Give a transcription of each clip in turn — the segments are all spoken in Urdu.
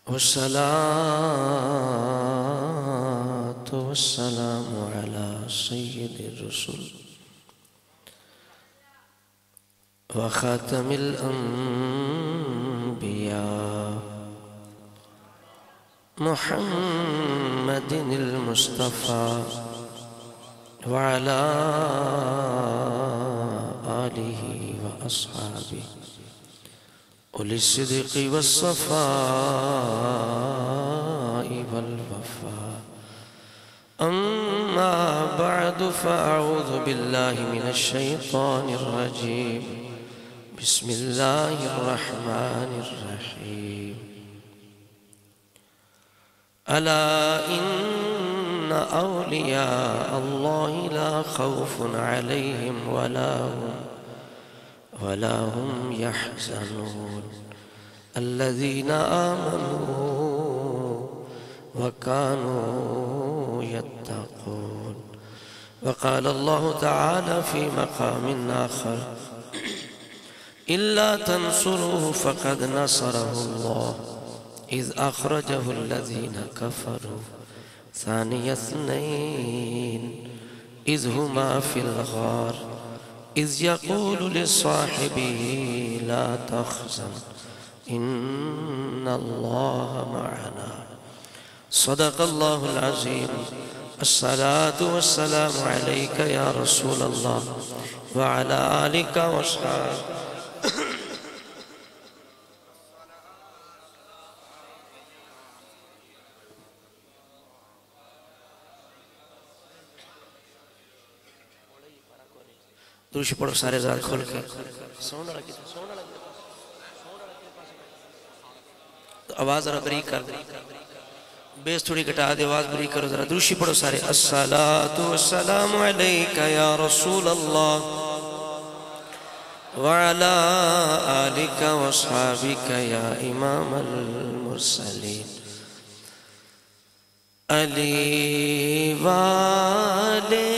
والصلاة والسلام على سيد الرسل وخاتم الأنبياء محمد المصطفى وعلى آله وأصحابه أولي الصدق والصفاء والوفاء. أما بعد فأعوذ بالله من الشيطان الرجيم. بسم الله الرحمن الرحيم. ألا إن أولياء الله لا خوف عليهم ولا هم يحزنون الذين آمنوا وكانوا يتقون. وقال الله تعالى في مقام آخر: إلا تنصروه فقد نصره الله إذ أخرجه الذين كفروا ثاني اثنين إذ هما في الغار إذ يقول لصاحبه لا تحزن إن الله معنا. صدق الله العظيم. الصلاة والسلام عليك يا رسول الله وعلى آلك وصحبك. دوشی پڑھو سارے ذات کھول کے. آواز ذرا بریک کر دے، بیس تھوڑی گھٹا دے، آواز بریک کرو ذرا. دوشی پڑھو سارے. الصلاة والسلام علیکہ یا رسول اللہ وعلا آلک واصحابک یا امام المرسلین. علی والے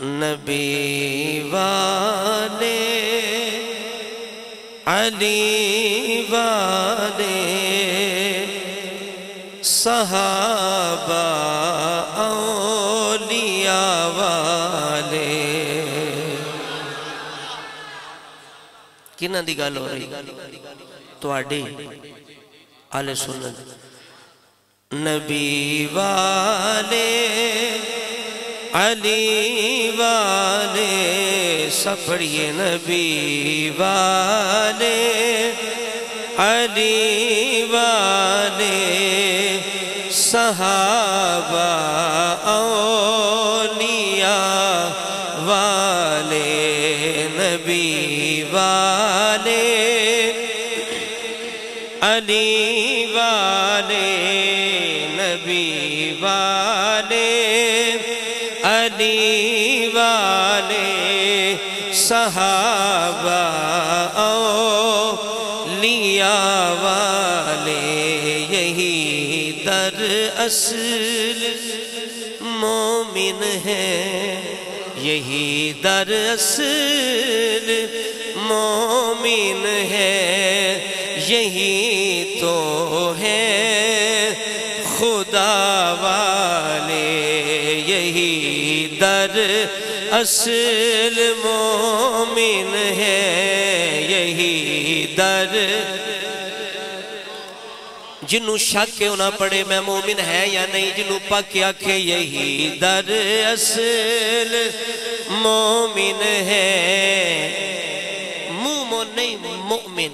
نبی والے علی والے صحابہ اولیاء والے. کنہ دی گل ہو رہی؟ تواڈی اہل سنت. نبی والے علی والے سب پڑھئے. نبی والے علی والے صحابہ اولیاء والے. نبی والے علی والے نبی والے علی والے صحابہ اولیاء والے. یہی در اصل مومن ہے، یہی در اصل مومن ہے، یہی تو ہے خدا والے. یہی در اصل مومن ہے، یہی در. جنہوں شک کے انہاں پڑھے میں مومن ہے یا نہیں، جنہوں پاک آکھے یہی در اصل مومن ہے. مومن نہیں مؤمن،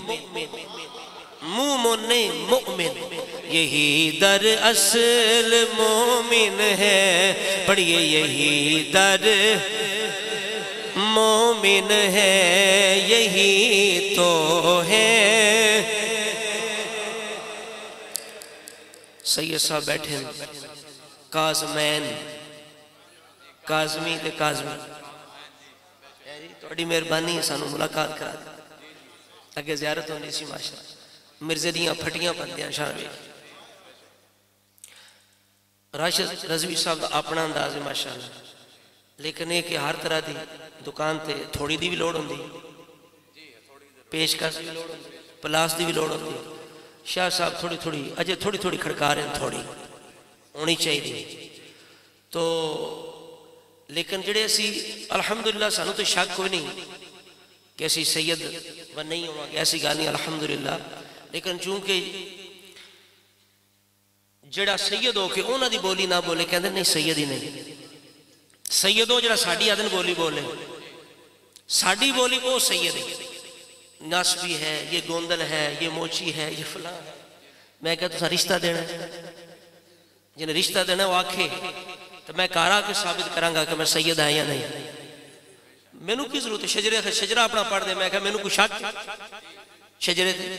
مومن نہیں مؤمن. یہی در اصل مومن ہے. پڑھئے یہی در مومن ہے، یہی تو ہے. سید صاحب بیٹھے کاظمین، کاظمی تے کاظمی. توڑی مہربانی سانو ملاقات کرا دے. اگے زیارت ہوندی سی ماشاءاللہ. مرزے دیاں پھٹیاں بندیاں شاہ بھی. راشد رضوی صاحب اپنا انداز ہے ماشاءاللہ. لیکن ایک ہر طرح دی دکان تے تھوڑی دی بھی لوڑ ہوندی، پیش کس بھی لوڑ ہوندی. پلاس دی بھی لوڑ ہوتی ہے. شاہ صاحب تھوڑی تھوڑی اجے تھوڑی تھوڑی کھڑکا رہے ہیں, تھوڑی ہونی چاہیے. تو لیکن جڑے اسی الحمدللہ سانو تو شک کوئی نہیں کہ اسی سید و نہیں ہوا گے, ایسی گال نہیں الحمدللہ. لیکن چونکہ جڑا سید ہو کے اونا دی بولی نہ بولے, کہندے نہیں سید ہی نہیں. سید ہو جڑا ساڑی آدن بولی بولے, ساڑی بولی وہ سید ہے. ناسبی ہے, یہ گوندل ہے, یہ موچی ہے, یہ فلاں ہے. میں کہتا ہوں رشتہ دینا ہے, جنہیں رشتہ دینا ہے وہ آکھے تو میں کارا کے ثابت کرانگا کہ میں سید ہے یا نہیں. میں نو کی ضرورت ہے شجرہ اپنا پڑھ دے. میں کہا میں نو کو شک شجرے دے.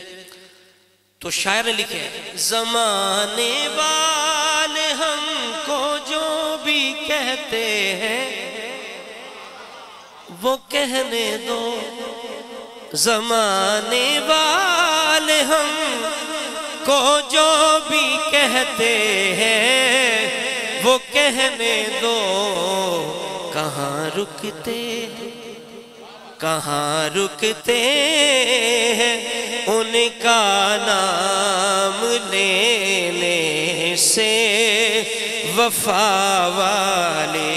تو شاعر نے لکھے زمانے والے ہم کو جو بھی کہتے ہیں وہ کہنے دو. زمانے والے ہم کو جو بھی کہتے ہیں وہ کہنے دو. کہاں رکتے ہیں ان کا نام لینے سے وفا والے.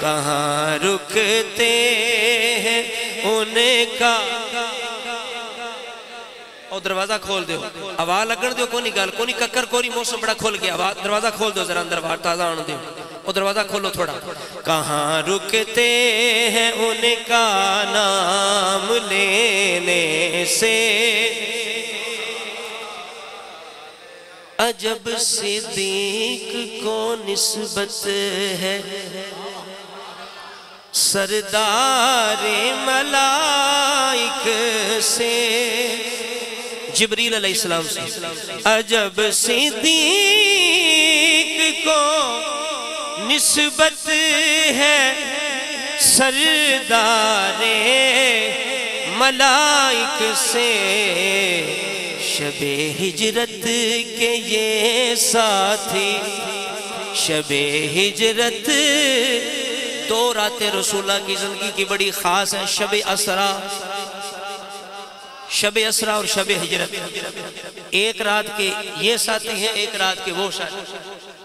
کہاں رکتے ہیں ان کا. اور دروازہ کھول دیو, آواز لگن دیو, کونی گال کونی ککر کوری موسم بڑا کھول گیا. دروازہ کھول دیو ذرا اندر باہر تازہ آن دیو. اور دروازہ کھولو تھوڑا. کہاں رکتے ہیں ان کا نام لینے سے عجب صدیق کو نسبت ہے سردار ملائک سے. جبریل علیہ السلام سے عجب صدیق کو نسبت ہے سردار ملائک سے. شب ہجرت کے یہ ساتھی, شب ہجرت دو راتیں رسول اللہ کی زندگی کی بڑی خاص ہیں. شب اسرا اور شب ہجرت. ایک رات کے یہ ساتھی ہیں, ایک رات کے وہ ساتھی.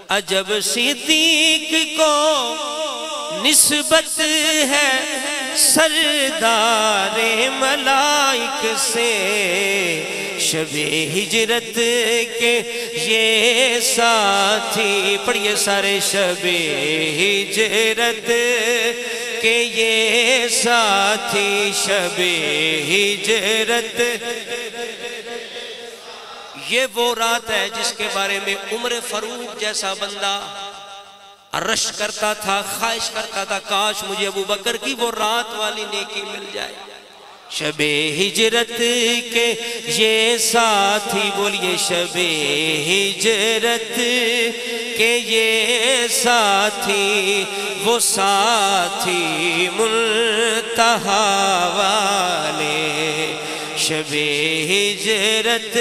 عجب صدیق کو نسبت ہے سردار ملائک سے. شب ہجرت کے یہ ساتھی, پڑھئے سارے. شب ہجرت کے یہ ساتھی, شب ہجرت. یہ وہ رات ہے جس کے بارے میں عمر فاروق جیسا بندہ رش کرتا تھا, خواہش کرتا تھا کاش مجھے ابو بکر کی وہ رات والی نیکی مل جائے. شب ہجرت کے یہ ساتھی, بولیے شب ہجرت کے یہ ساتھی, وہ ساتھی منتہا والے. شب ہجرت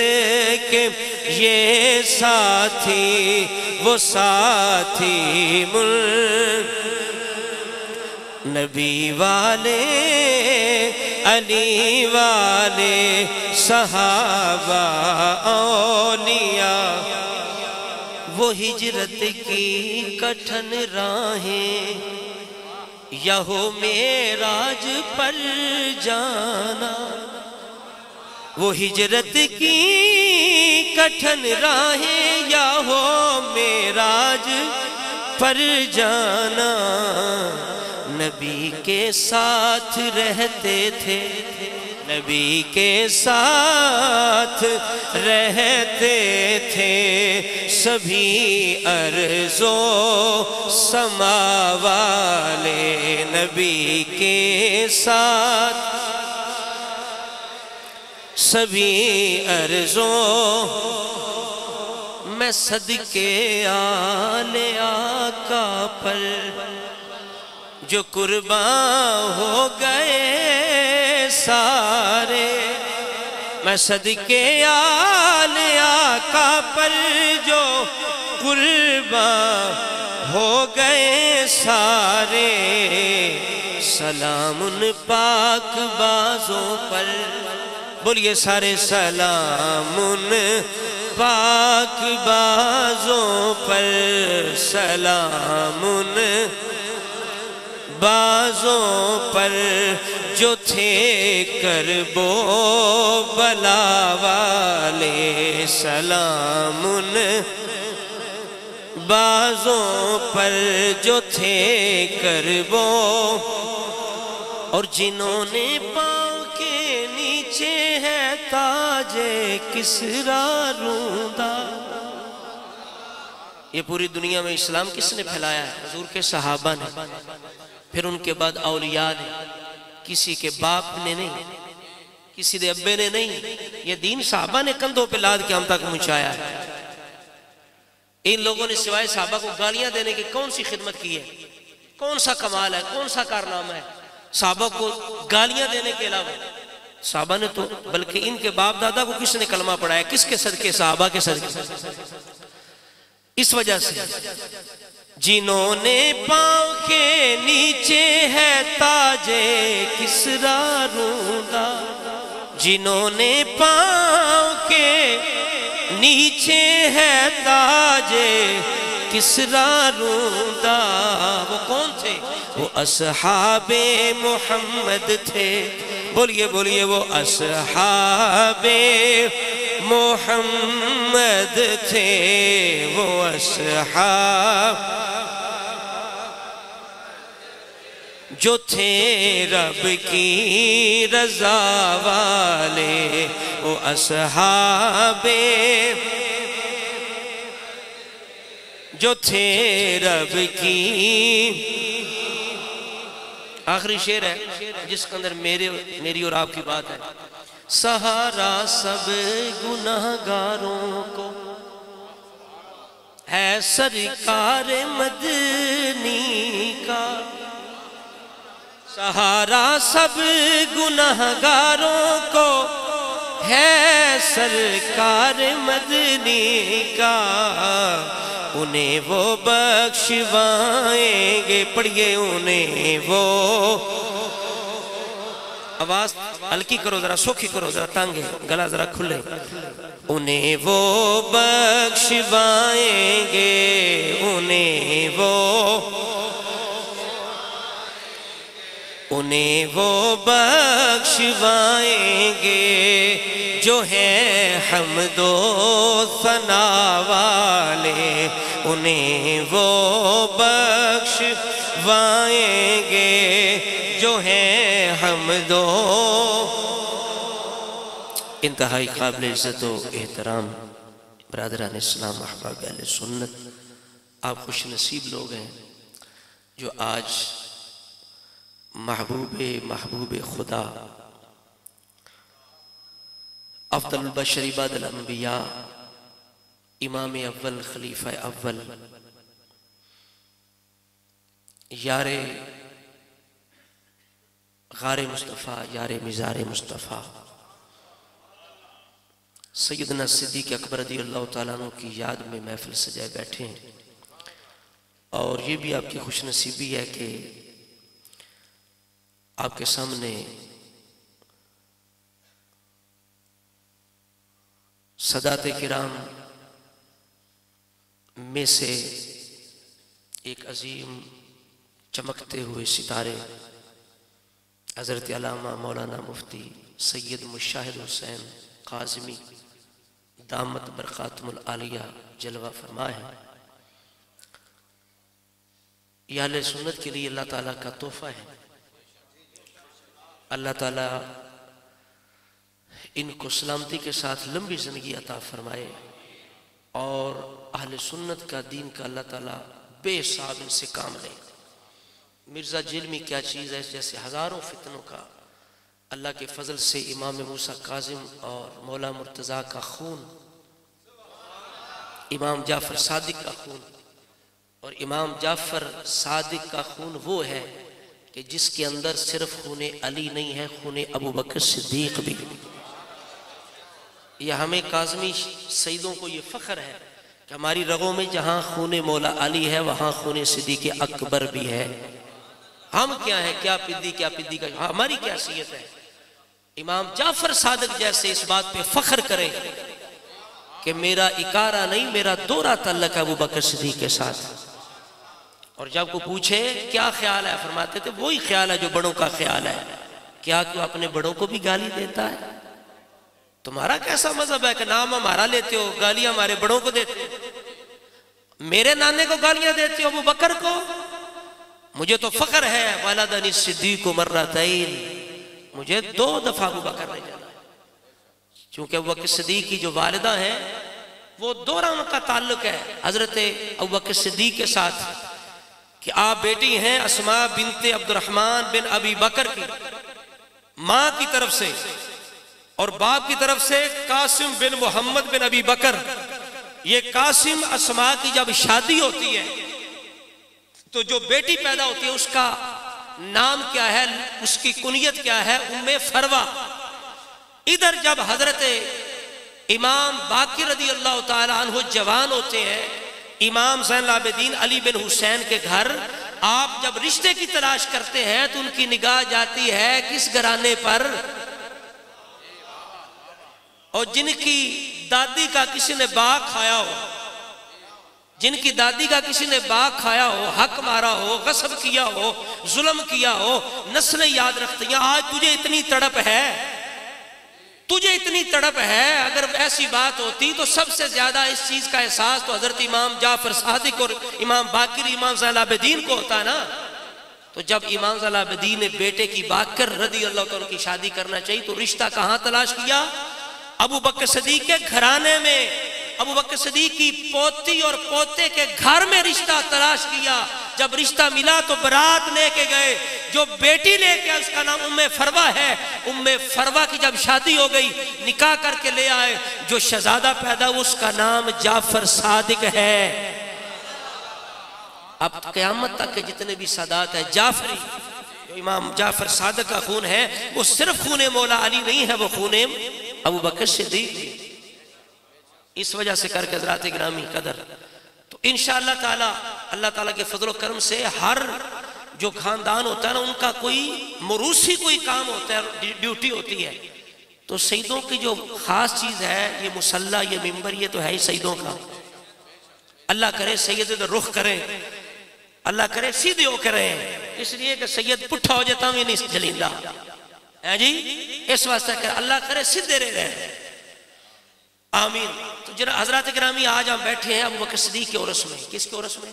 کے یہ ساتھی, وہ ساتھی نبی والے, علی والے, صحابہ اولیاء. وہ ہجرت کی کٹھن راہیں یا ہو معراج پر جانا. وہ ہجرت کی کٹھن راہیں یا ہو معراج پر جانا. نبی کے ساتھ رہتے تھے, نبی کے ساتھ رہتے تھے سبھی ارض و سما والے. نبی کے ساتھ سبھی ارضوں. میں صدقے آل آقا پر جو قربان ہو گئے سارے. میں صدقے آل آقا پر جو قربان ہو گئے سارے. سلام ان پاک بازوں پر بولیے سارے سلام ان پاک بازوں پر، سلام ان بازوں پر جو تھے کرب و بلا والے، سلام ان بازوں پر جو تھے کرب و، اور جنہوں نے پاؤں کے نیچے ہے تاج کسریٰ روندا۔ یہ پوری دنیا میں اسلام کس نے پھیلایا ہے؟ حضور کے صحابہ نے، پھر ان کے بعد اولیاء نے، کسی کے باپ نے نہیں، کسی دے ابے نے نہیں، یہ دین صحابہ نے کندھوں پہ لاد کے ہم تک پہنچایا ہے۔ ان لوگوں نے سوائے صحابہ کو گالیاں دینے کی کون سی خدمت کی ہے؟ کون سا کمال ہے؟ کون سا کارنامہ ہے صحابہ کو گالیاں دینے کے علاوہ؟ صحابہ نے تو بلکہ ان کے باپ دادا کو کس نے کلمہ پڑھایا؟ کس کے صدقے؟ صحابہ کے صدقے۔ اس وجہ سے جنہوں نے پاؤں کے نیچے ہے تاج کسریٰ روندا، جنہوں نے پاؤں کے نیچے ہے تاج کسریٰ روندا، وہ کون تھے؟ وہ اصحاب محمد تھے۔ بولیے بولیے، وہ اصحاب محمد تھے، وہ اصحاب جو تھے رب کی رضا والے، وہ اصحاب جو تھے رب کی۔ آخری شعر ہے جس کے اندر میری اور آپ کی بات ہے۔ سہارا سب گناہگاروں کو ہے سرکار مدنی کا، سہارا سب گناہگاروں کو ہے سرکار مدنی کا، انہیں وہ بخشوائیں گے۔ پڑھئے انہیں وہ، آواز ہلکی کرو ذرا، سوکھی کرو ذرا، تانگے گلا ذرا کھلے، انہیں وہ بخشوائیں گے، انہیں وہ بخشوائیں گے جو ہے حمد و ثنا والے، انہیں وہ بخشوائیں گے جو ہے حمد و۔ انتہائی قابل عزت و احترام برادران اسلام، احباب اہل سنت، آپ خوش نصیب لوگ ہیں جو آج محبوب خدا، افضل البشر بعد الانبیاء، امام اول، خلیفہ اول، یار غار مصطفیٰ، یار مزار مصطفیٰ، سیدنا صدیق اکبر رضی اللہ تعالیٰ عنہ کی یاد میں محفل سجائے بیٹھے ہیں۔ اور یہ بھی آپ کی خوش نصیبی ہے کہ آپ کے سامنے سادات کرام میں سے ایک عظیم چمکتے ہوئے ستارے حضرت علامہ مولانا مفتی سید مشاہد حسین قاظمی دامت برکاتہم العالیہ جلوہ فرما ہے۔ یہ اہل سنت کے لیے اللہ تعالیٰ کا تحفہ ہے۔ اللہ تعالیٰ ان کو سلامتی کے ساتھ لمبی زندگی عطا فرمائے، اور اہل سنت کا دین کا اللہ تعالیٰ بے حساب ان سے کام لے۔ مرزا جیلمی کیا چیز ہے، جیسے ہزاروں فتنوں کا اللہ کے فضل سے امام موسیٰ کاظم اور مولا مرتضیٰ کا خون، امام جعفر صادق کا خون، اور امام جعفر صادق کا خون وہ ہے کہ جس کے اندر صرف خون علی نہیں ہے، خون ابو بکر صدیق بھی۔ یہ ہمیں کاظمی سیدوں کو یہ فخر ہے کہ ہماری رگوں میں جہاں خون مولا علی ہے وہاں خون صدیق اکبر بھی ہے۔ ہم کیا ہیں، کیا پدی کا، ہماری کیا حیثیت ہے؟ امام جعفر صادق جیسے اس بات پہ فخر کریں کہ میرا اکارہ نہیں، میرا دورہ تعلق ہے ابو بکر صدیق کے ساتھ. اور جب کو پوچھے کیا خیال ہے، فرماتے تھے وہی خیال ہے جو بڑوں کا خیال ہے. کیا کیوں اپنے بڑوں کو بھی گالی دیتا ہے؟ تمہارا کیسا مذہب ہے کہ نام ہمارا لیتے ہو، گالیاں ہمارے بڑوں کو دیتے ہو؟ میرے نانے کو گالیاں دیتے ہو ابو بکر کو؟ مجھے تو فخر ہے والدنی الصدیق مرتین، مجھے 2 دفعہ ابو بکر نے جانا، چونکہ ابو بکر صدیق کی جو والدہ ہیں وہ دورہ ان کا تعلق ہے حضرت ابو بکر صدیق کے ساتھ، کہ آپ بیٹی ہیں اسماء بنت عبد الرحمن بن ابی بکر کی، ماں کی طرف سے، اور باپ کی طرف سے قاسم بن محمد بن ابی بکر. یہ قاسم اسماء کی جب شادی ہوتی ہے تو جو بیٹی پیدا ہوتی ہے اس کا نام کیا ہے، اس کی کنیت کیا ہے؟ ام فروہ. ادھر جب حضرت امام باقر رضی اللہ تعالی عنہ جوان ہوتے ہیں، امام زین العابدین علی بن حسین کے گھر آپ جب رشتے کی تلاش کرتے ہیں تو ان کی نگاہ جاتی ہے کس گھرانے پر؟ اور جن کی دادی کا کسی نے باغ کھایا ہو، جن کی دادی کا کسی نے باغ کھایا ہو، حق مارا ہو، غصب کیا ہو، ظلم کیا ہو، نسلیں یاد رکھتی ہیں. آج تجھے اتنی تڑپ ہے، تجھے اتنی تڑپ ہے، اگر ایسی بات ہوتی تو سب سے زیادہ اس چیز کا احساس تو حضرت امام جعفر صادق اور امام باقر امام زین العابدین کو ہوتا نا. تو جب امام زین العابدین نے بیٹے کی باقر رضی اللہ عنہ کی شادی کرنا چاہیے تو رشتہ کہاں تلاش کیا؟ ابو بکر صدیق کے گھرانے میں، ابو بکر صدیق کی پوتی اور پوتے کے گھر میں رشتہ تلاش کیا. جب رشتہ ملا تو برات لے کے گئے، جو بیٹی لے کے اس کا نام ام فروہ ہے. ام فروہ کی جب شادی ہو گئی نکاح کر کے لے آئے، جو شہزادہ پیدا اس کا نام جعفر صادق ہے. اب قیامت تک کے جتنے بھی سادات ہیں جعفری، جو امام جعفر صادق کا خون ہے وہ صرف خون مولا علی نہیں ہے، وہ خون ابو بکر صدیق. اس وجہ سے کر کے حضرات گرامی قدر تو انشاءاللہ تعالی اللہ تعالیٰ کے فضل و کرم سے ہر جو خاندان ہوتا ہے نا ان کا کوئی موروثی کوئی کام ہوتا ہے، ڈیوٹی ہوتی ہے. تو سیدوں کی جو خاص چیز ہے یہ مصلی، یہ منبر، یہ تو ہے ہی سیدوں کا. اللہ کرے سید رخ کریں، اللہ کرے سیدھے ہو کے رہیں، اس لیے کہ سید پٹھا ہو جاتا ہوں یہ نہیں جلیندہ ہے جی، اس واسطے کہ اللہ کرے سیدھے رہے. آمین. تو حضرات گرامی آج ہم بیٹھے ہیں ابو بکر صدیق کے عرس میں. کس کے عرس میں؟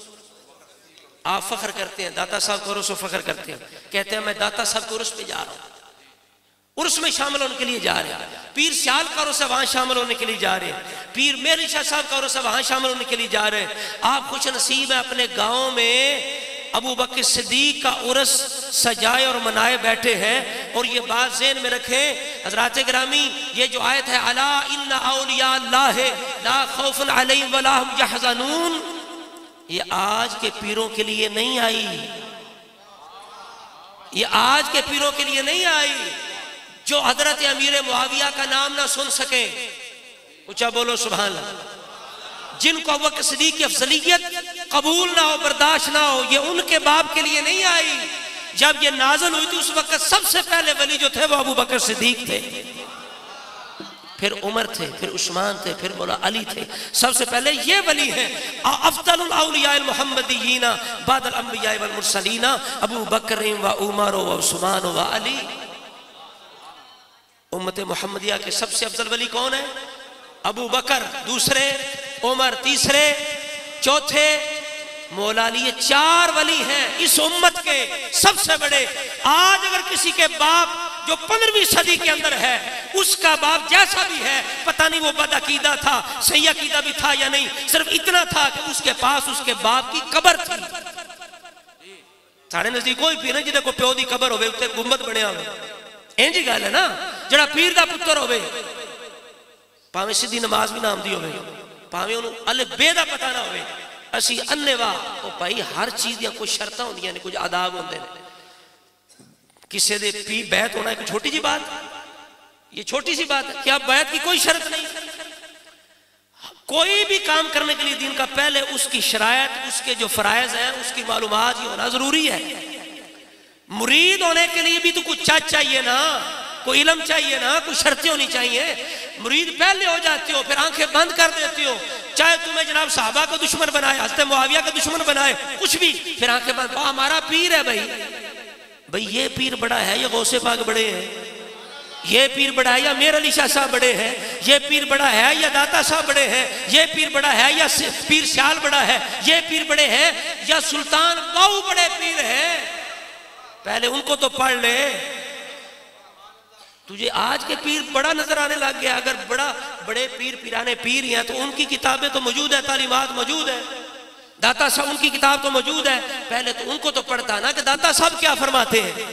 آپ فخر کرتے ہیں داتا صاحب کے عرس میں، فخر کرتے ہیں، کہتے ہیں میں داتا صاحب کے عرس پہ جا رہا ہوں، عرس میں شامل ہونے کے لیے جا رہے ہیں. پیر سیال کا عرس ہے وہاں شامل ہونے کے لیے جا رہے ہیں. پیر میر شاہ صاحب کا عرس ہے وہاں شامل ہونے کے لیے جا رہے ہیں. آپ خوش نصیب ہیں اپنے گاؤں میں ابو بکر صدیق کا عرس سجائے اور منائے بیٹھے ہیں. اور یہ بات ذہن میں رکھیں حضرات گرامی، یہ جو آیت ہے الا ان اولیاء اللہ لا خوف علیہم ولا هم یحزنون، یہ آج کے پیروں کے لیے نہیں آئی، یہ آج کے پیروں کے لیے نہیں آئی جو حضرت امیر معاویہ کا نام نہ سن سکیں. اونچا بولو سبحان اللہ. جن کو ابو بکر صدیق کی افضلیت قبول نہ ہو، برداشت نہ ہو، یہ ان کے باپ کے لیے نہیں آئی. جب یہ نازل ہوئی تھی اس وقت سب سے پہلے ولی جو تھے وہ ابو بکر صدیق تھے، پھر عمر تھے، پھر عثمان تھے، پھر مولا علی تھے. سب سے پہلے یہ ولی ہیں. افضل الاولیاء المحمدیین بعد الانبیاء والمرسلین ابو بکر و عمر و عثمان و علی. امت محمدیہ کے سب سے افضل ولی کون ہے؟ ابو بکر، دوسرے عمر، تیسرے، چوتھے مولا علی. یہ 4 ولی ہیں اس امت کے سب سے بڑے. آج اگر کسی کے باپ جو 15ویں صدی کے اندر ہے اس کا باپ جیسا بھی ہے، پتہ نہیں وہ بد عقیدہ تھا، صحیح عقیدہ بھی تھا یا نہیں، صرف اتنا تھا کہ اس کے پاس اس کے باپ کی قبر تھی. سارے نزدیک کوئی پیر نہیں جنہیں کو پیو دی قبر ہوئے اتنے گنبد بنیا ہوئے. اینجی گال ہے نا، جڑا پیر دا پتر ہوئے پاویں سیدھی نماز بھی نام دی ہوئے، پاویں انہوں الف بے دا پتہ نہ ہوئے. اسی انیوا او بھائی ہر چیز یا کوئی شرطہ ہوندی ہیں، کچھ آداب ہوندے ہیں. کسے دے پی بیعت ہونا ہے کوئی چھوٹی جی بات، یہ چھوٹی سی بات ہے. کیا بیعت کی کوئی شرط نہیں؟ کوئی بھی کام کرنے کے لیے دین کا پہلے اس کی شرائط، اس کے جو فرائض ہیں اس کی معلومات یہ ہونا ضروری ہے. مرید ہونے کے لیے بھی تو کچھ چاہیے نا. کوئی علم چاہیے نا, کوئی شرطیں ہونی چاہیے. مرید پہلے ہو جاتے ہو پھر آنکھیں بند کر دیتے ہو, چاہے تمہیں جناب صحابہ کو دشمن بنائے, حضرت معاویہ کا دشمن بنائے, کچھ بھی, پھر آنکھیں بند. ہمارا پیر ہے بھائی یہ پیر بڑا ہے, یہ غوث پاک بڑے ہیں, یہ پیر بڑا ہے یا میر علی شاہ صاحب بڑے ہیں, یہ پیر بڑا ہے یا داتا صاحب بڑے ہیں, یہ پیر بڑا ہے یا پیر سیال بڑا ہے, یہ پیر بڑے ہیں یا سلطان باؤ بڑے پیر ہیں. پہلے ان کو تو پڑھ لے. تجھے آج کے پیر بڑا نظر آنے لگ گیا. اگر بڑے پیر پیرانے پیر ہیں تو ان کی کتابیں تو موجود ہیں, تعلیمات موجود ہیں, داتا صاحب ان کی کتاب تو موجود ہے. پہلے تو ان کو تو پڑھتا نا کہ داتا صاحب کیا فرماتے ہیں,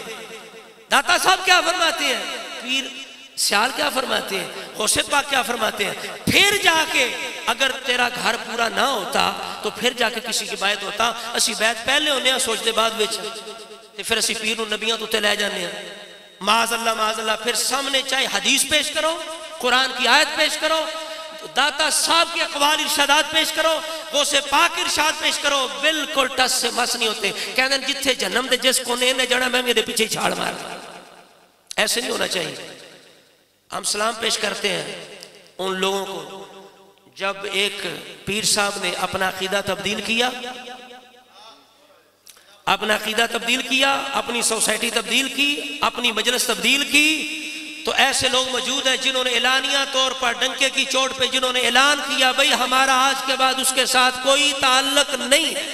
داتا صاحب کیا فرماتے ہیں, پیر سیال کیا فرماتے ہیں, غوث پاک کیا فرماتے ہیں. پھر جا کے اگر تیرا گھر پورا نہ ہوتا تو پھر جا کے کسی کی بیعت ہوتا. اسی بیعت پہلے ہونے ہیں, سوچتے بعد وچ, پھر اسی پیر نبیاں تو تے لے جانے ہیں. معاذ اللہ. پھر سامنے چاہے حدیث پیش کرو, قرآن کی آیت پیش کرو, داتا صاحب کے اقوال ارشادات پیش کرو, غوث پاک ارشاد پیش کرو, بالکل ٹس سے مس نہیں ہوتے. کہتے ہیں جتھے جنم دے جس کونے نے جڑا میں میرے پیچھے چھاڑ مار. ایسے نہیں ہونا چاہیے. ہم سلام پیش کرتے ہیں ان لوگوں کو جب ایک پیر صاحب نے اپنا عقیدہ تبدیل کیا, اپنی سوسائٹی تبدیل کی, اپنی مجلس تبدیل کی, تو ایسے لوگ موجود ہیں جنہوں نے اعلانیہ طور پر ڈنکے کی چوٹ پہ جنہوں نے اعلان کیا بھئی ہمارا آج کے بعد اس کے ساتھ کوئی تعلق نہیں ہے.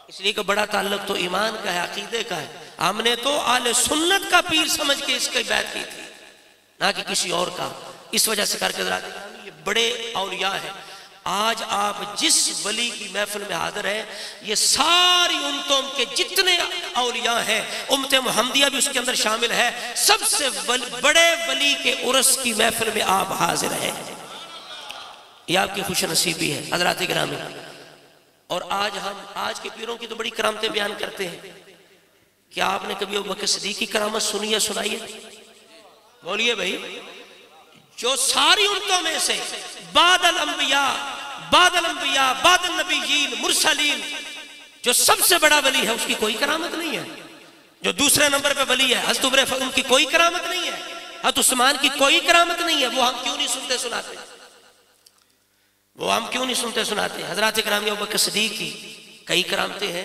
اس لیے کہ بڑا تعلق تو ایمان کا ہے, عقیدے کا ہے. ہم نے تو اہل سنت کا پیر سمجھ کے اس کی بیعت کی تھی, نہ کہ کسی اور کا. اس وجہ سے کر کے یہ بڑے اولیاء ہیں. آج آپ جس ولی کی محفل میں حاضر ہیں, یہ ساری امتوں کے جتنے اولیاء ہیں, امت محمدیہ بھی اس کے اندر شامل ہے, سب سے بڑے ولی کے عرس کی محفل میں آپ حاضر ہیں. یہ آپ کی خوش نصیبی ہے حضرات گرامی. اور آج کے پیروں کی تو بڑی کرامتیں بیان کرتے ہیں. کیا آپ نے کبھی ابوبکر صدیق کی کرامت سنی ہے, سنائی ہے؟ بولیے بھائی. جو ساری امتوں میں سے بعد الانبیاء, بعد النبیین, مرسلین, جو سب سے بڑا ولی ہے اس کی کوئی کرامت نہیں ہے. جو دوسرے نمبر پہ ولی ہے حضرت عمر ان کی کوئی کرامت نہیں ہے, حضرت عثمان کی کوئی کرامت نہیں ہے. وہ ہم کیوں نہیں سنتے سناتے؟ حضرات کرام ابوبکر صدیق کی کئی کرامتیں ہیں.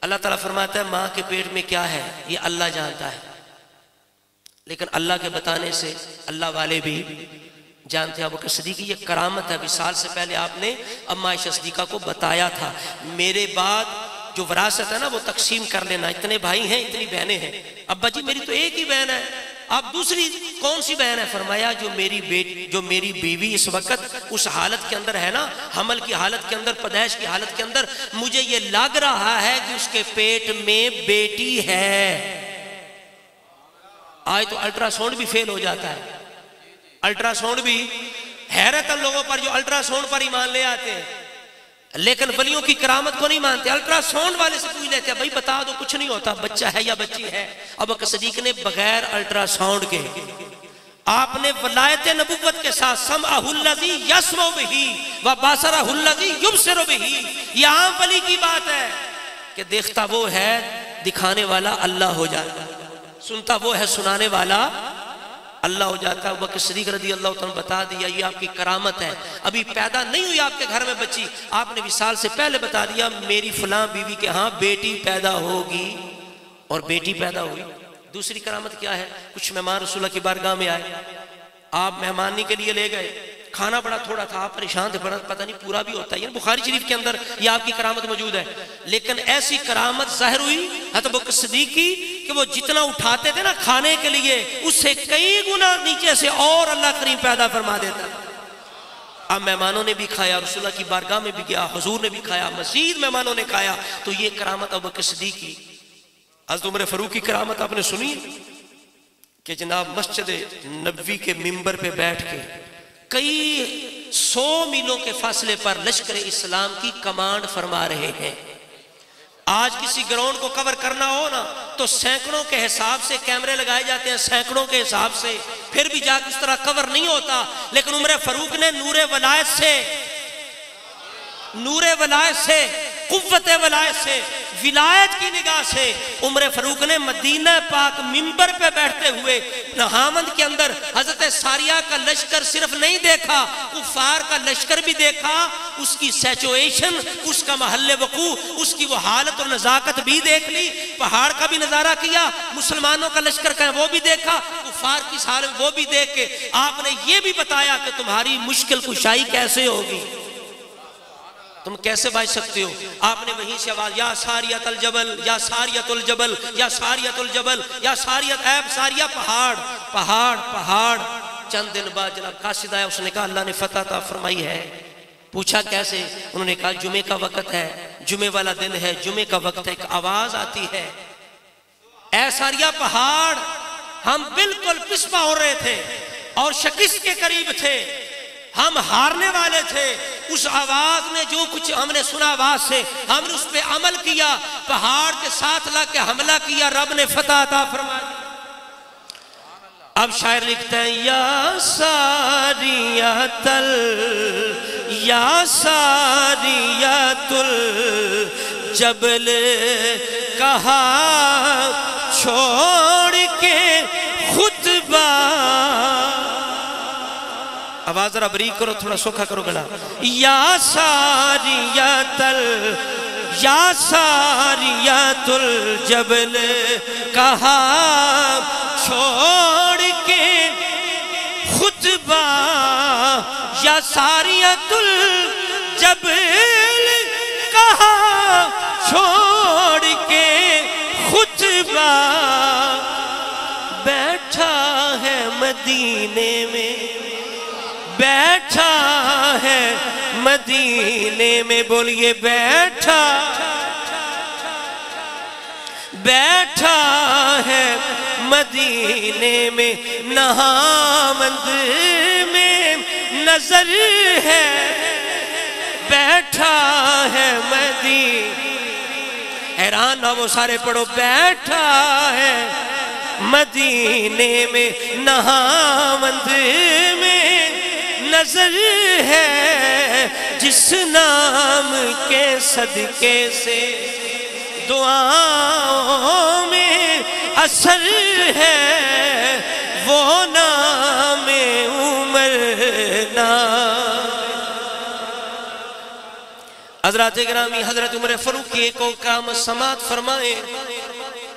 اللہ تعالیٰ فرماتا ہے ماں کے پیٹ میں کیا ہے یہ اللہ جانتا ہے, لیکن اللہ کے بتانے سے اللہ والے بھی جانتے ہیں. ابوبکر صدیق کی یہ کرامت ہے. وصال سے پہلے آپ نے اماں عائشہ صدیقہ کو بتایا تھا میرے بعد جو وراثت ہے نا وہ تقسیم کر لینا, اتنے بھائی ہیں اتنی بہنیں ہیں. ابا جی میری تو ایک ہی بہن ہے, آپ دوسری کون سی بہن ہے؟ فرمایا جو میری بیوی اس وقت اس حالت کے اندر ہے نا, حمل کی حالت کے اندر, پیدائش کی حالت کے اندر, مجھے یہ لگ رہا ہے کہ اس کے پیٹ میں بیٹی ہے. آج تو الٹرا ساؤنڈ بھی فیل ہو جاتا ہے. الٹرا ساؤنڈ بھی حیرت ان لوگوں پر جو الٹرا ساؤنڈ پر ایمان لے آتے ہیں لیکن ولیوں کی کرامت کو نہیں مانتے. الٹرا ساؤنڈ والے سے پوچھ لیتے ہیں بھائی بتا دو کچھ نہیں ہوتا, بچہ ہے یا بچی ہے. ابوبکر صدیق نے بغیر الٹرا ساؤنڈ کے آپ نے ولایت نبوت کے ساتھ سمعہ الذی یسمع بہ و بصرہ الذی یبصر بہ, یہ عام ولی کی بات ہے کہ دیکھتا وہ ہے دکھانے والا اللہ ہو جاتا, سنتا وہ ہے سنانے والا اللہ ہو جاتا ہے. ابوبکر صدیق رضی اللہ تعالیٰ بتا دیا یہ آپ کی کرامت ہے. ابھی پیدا نہیں ہوئی آپ کے گھر میں بچی, آپ نے وصال سے پہلے بتا دیا میری فلاں بیوی کے ہاں بیٹی پیدا ہوگی, اور بیٹی پیدا ہوئی. دوسری کرامت کیا ہے؟ کچھ مہمان رسول اللہ کی بارگاہ میں آئے, آپ مہمانی کے لیے لے گئے, کھانا بڑا تھوڑا تھا, آپ پریشان تھے, پتہ نہیں پورا بھی ہوتا ہے. یعنی بخاری شریف کے اندر یہ آپ کی کرامت موجود ہے. لیکن ایسی کرامت ظاہر ہوئی حضرت ابوبکر صدیق کی کہ وہ جتنا اٹھاتے تھے نا کھانے کے لیے اس سے کئی گنا نیچے سے اور اللہ کریم پیدا فرما دیتا. اب مہمانوں نے بھی کھایا, رسول اللہ کی بارگاہ میں بھی گیا, حضور نے بھی کھایا, مزید مہمانوں نے کھایا. تو یہ کرامت ابوبکر صدیق کی. حضرت عمر فاروق کی کرامت آپ نے سنی کہ جناب مسجد نبوی کے ممبر پہ بیٹھ کے کئی 100 میلوں کے فاصلے پر لشکر اسلام کی کمانڈ فرما رہے ہیں. آج کسی گراؤنڈ کو کور کرنا ہو نا تو سینکڑوں کے حساب سے کیمرے لگائے جاتے ہیں, سینکڑوں کے حساب سے, پھر بھی جا کے اس طرح کور نہیں ہوتا. لیکن عمر فاروق نے نور ولایت سے, قوت ولایت سے ولایت کی نگاہ سے عمر فاروق نے مدینہ پاک منبر پہ بیٹھتے ہوئے نہامند کے اندر حضرت ساریہ کا لشکر صرف نہیں دیکھا، کفار کا لشکر بھی دیکھا، اس کی سیچویشن، اس کا محل وقوع، اس کی وہ حالت اور نزاکت بھی دیکھ لی، پہاڑ کا بھی نظارہ کیا، مسلمانوں کا لشکر کا وہ بھی دیکھا، کفار کی حالت وہ بھی دیکھ کے آپ نے یہ بھی بتایا کہ تمہاری مشکل کشائی کیسے ہوگی، تم کیسے بچ سکتے ہو۔ آپ نے وہیں سے آواز یا ساریت الجبل یا ساریت الجبل یا ساریت الجبل یا ساریت، عیب ساریہ پہاڑ پہاڑ پہاڑ۔ چند دن بعد جناب قاصد آیا، اس نے کہا اللہ نے فتح عطا فرمائی ہے۔ پوچھا کیسے؟ انہوں نے کہا جمعے کا وقت ہے، جمعے والا دن ہے، جمعے کا وقت ہے، ایک آواز آتی ہے، اے ساریہ پہاڑ، ہم بالکل پسپا ہو رہے تھے اور شکست کے قریب تھے، ہم ہارنے والے تھے، اس آواز نے جو کچھ ہم نے سنا آواز سے ہم نے اس پہ عمل کیا، پہاڑ کے ساتھ لا کے حملہ کیا، رب نے فتح عطا فرمائی۔ اب شاعر لکھتے ہیں یا ساریۃ یا ساریۃ الجبل، کہا چھوڑ کے خطبہ، آواز ذرا بریک کرو، تھوڑا سوکھا کرو گلا، یا ساریۃ یا ساریۃ الجبل، کہا چھوڑ کے خطبہ، یا ساریۃ الجبل، کہا چھوڑ کے خطبہ، بیٹھا ہے مدینے میں، بیٹھا ہے مدینے میں، بولیے بیٹھا، بیٹھا ہے مدینے میں، نہامند میں نظر ہے، بیٹھا ہے مدینے، حیران نہ وہ سارے پڑھو، بیٹھا ہے مدینے میں، نہامند میں نظر ہے، جس نام کے صدقے سے دعاؤں میں اثر ہے، وہ نام عمر نام۔ حضرات گرامی، حضرت عمر فاروق کی ایک کام سماعت فرمائے،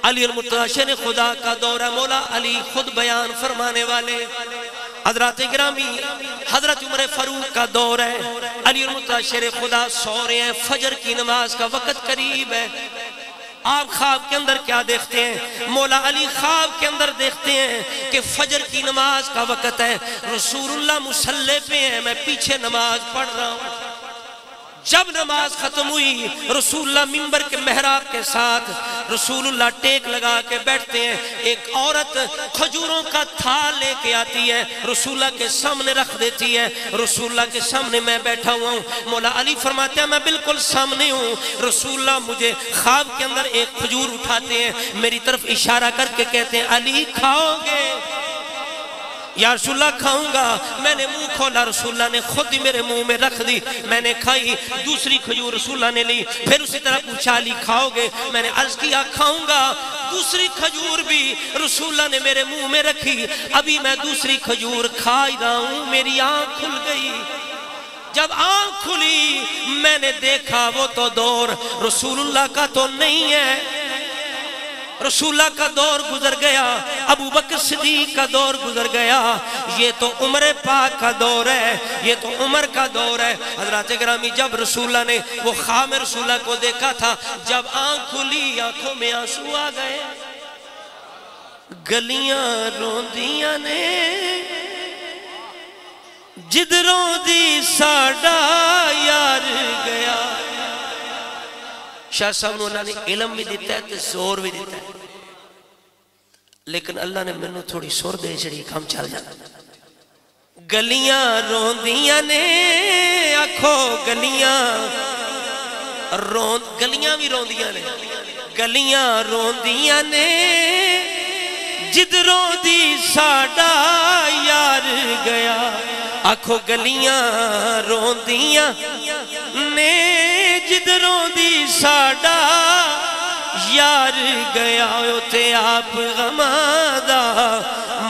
علی المرتضیٰ شیر خدا کا دورہ، مولا علی خود بیان فرمانے والے۔ حضرات گرامی، حضرت عمر فاروق کا دور ہے، علی المرتضیٰ شیر خدا سو رہے ہیں، فجر کی نماز کا وقت قریب ہے۔ آپ خواب کے اندر کیا دیکھتے ہیں؟ مولا علی خواب کے اندر دیکھتے ہیں کہ فجر کی نماز کا وقت ہے، رسول اللہ مصلی پہ ہیں، میں پیچھے نماز پڑھ رہا ہوں۔ جب نماز ختم ہوئی، رسول اللہ منبر کے محراب کے ساتھ رسول اللہ ٹیک لگا کے بیٹھتے ہیں، ایک عورت کھجوروں کا تھال لے کے آتی ہے، رسول اللہ کے سامنے رکھ دیتی ہے، رسول اللہ کے سامنے میں بیٹھا ہوا ہوں، مولا علی فرماتے ہیں میں بالکل سامنے ہوں، رسول اللہ مجھے خواب کے اندر ایک کھجور اٹھاتے ہیں، میری طرف اشارہ کر کے کہتے ہیں علی کھاؤ گے؟ یا رسول اللہ کھاؤں گا۔ میں نے منہ کھولا، رسول اللہ نے خود ہی میرے منہ میں رکھ دی، میں نے کھائی، دوسری کھجور رسول اللہ نے لی، پھر اسی طرح پوچھا علی کھاؤ گے؟ میں نے عرض کیا کھاؤں گا، دوسری کھجور بھی رسول اللہ نے میرے منہ میں رکھی، ابھی میں دوسری کھجور کھا ہی رہا ہوں، میری آنکھ کھل گئی۔ جب آنکھ کھلی میں نے دیکھا وہ تو دور رسول اللہ کا تو نہیں ہے، رسول اللہ کا دور گزر گیا، ابو بکر صدیق کا دور گزر گیا، یہ تو عمر پاک کا دور ہے، یہ تو عمر کا دور ہے۔ حضرات گرامی، جب رسول اللہ نے وہ خواب میں رسول اللہ کو دیکھا تھا، جب آنکھ کھلی آنکھوں میں آنسو آ گئے، گلیاں روندیاں نے جدروں دی ساڑا یار گیا۔ شاہ صاحب اللہ نے علم بھی دیتا ہے تو زور بھی دیتا ہے، لیکن اللہ نے میں نے تھوڑی سور دے چڑی کام چل جانا۔ گلیاں روندیاں نے آکھو گلیاں بھی روندیاں نے، گلیاں روندیاں نے جدروں دی ساڑا یار گیا، آکھو گلیاں روندیاں نے جدروں دی ساڑا یار گیا اتے آپ غمادہ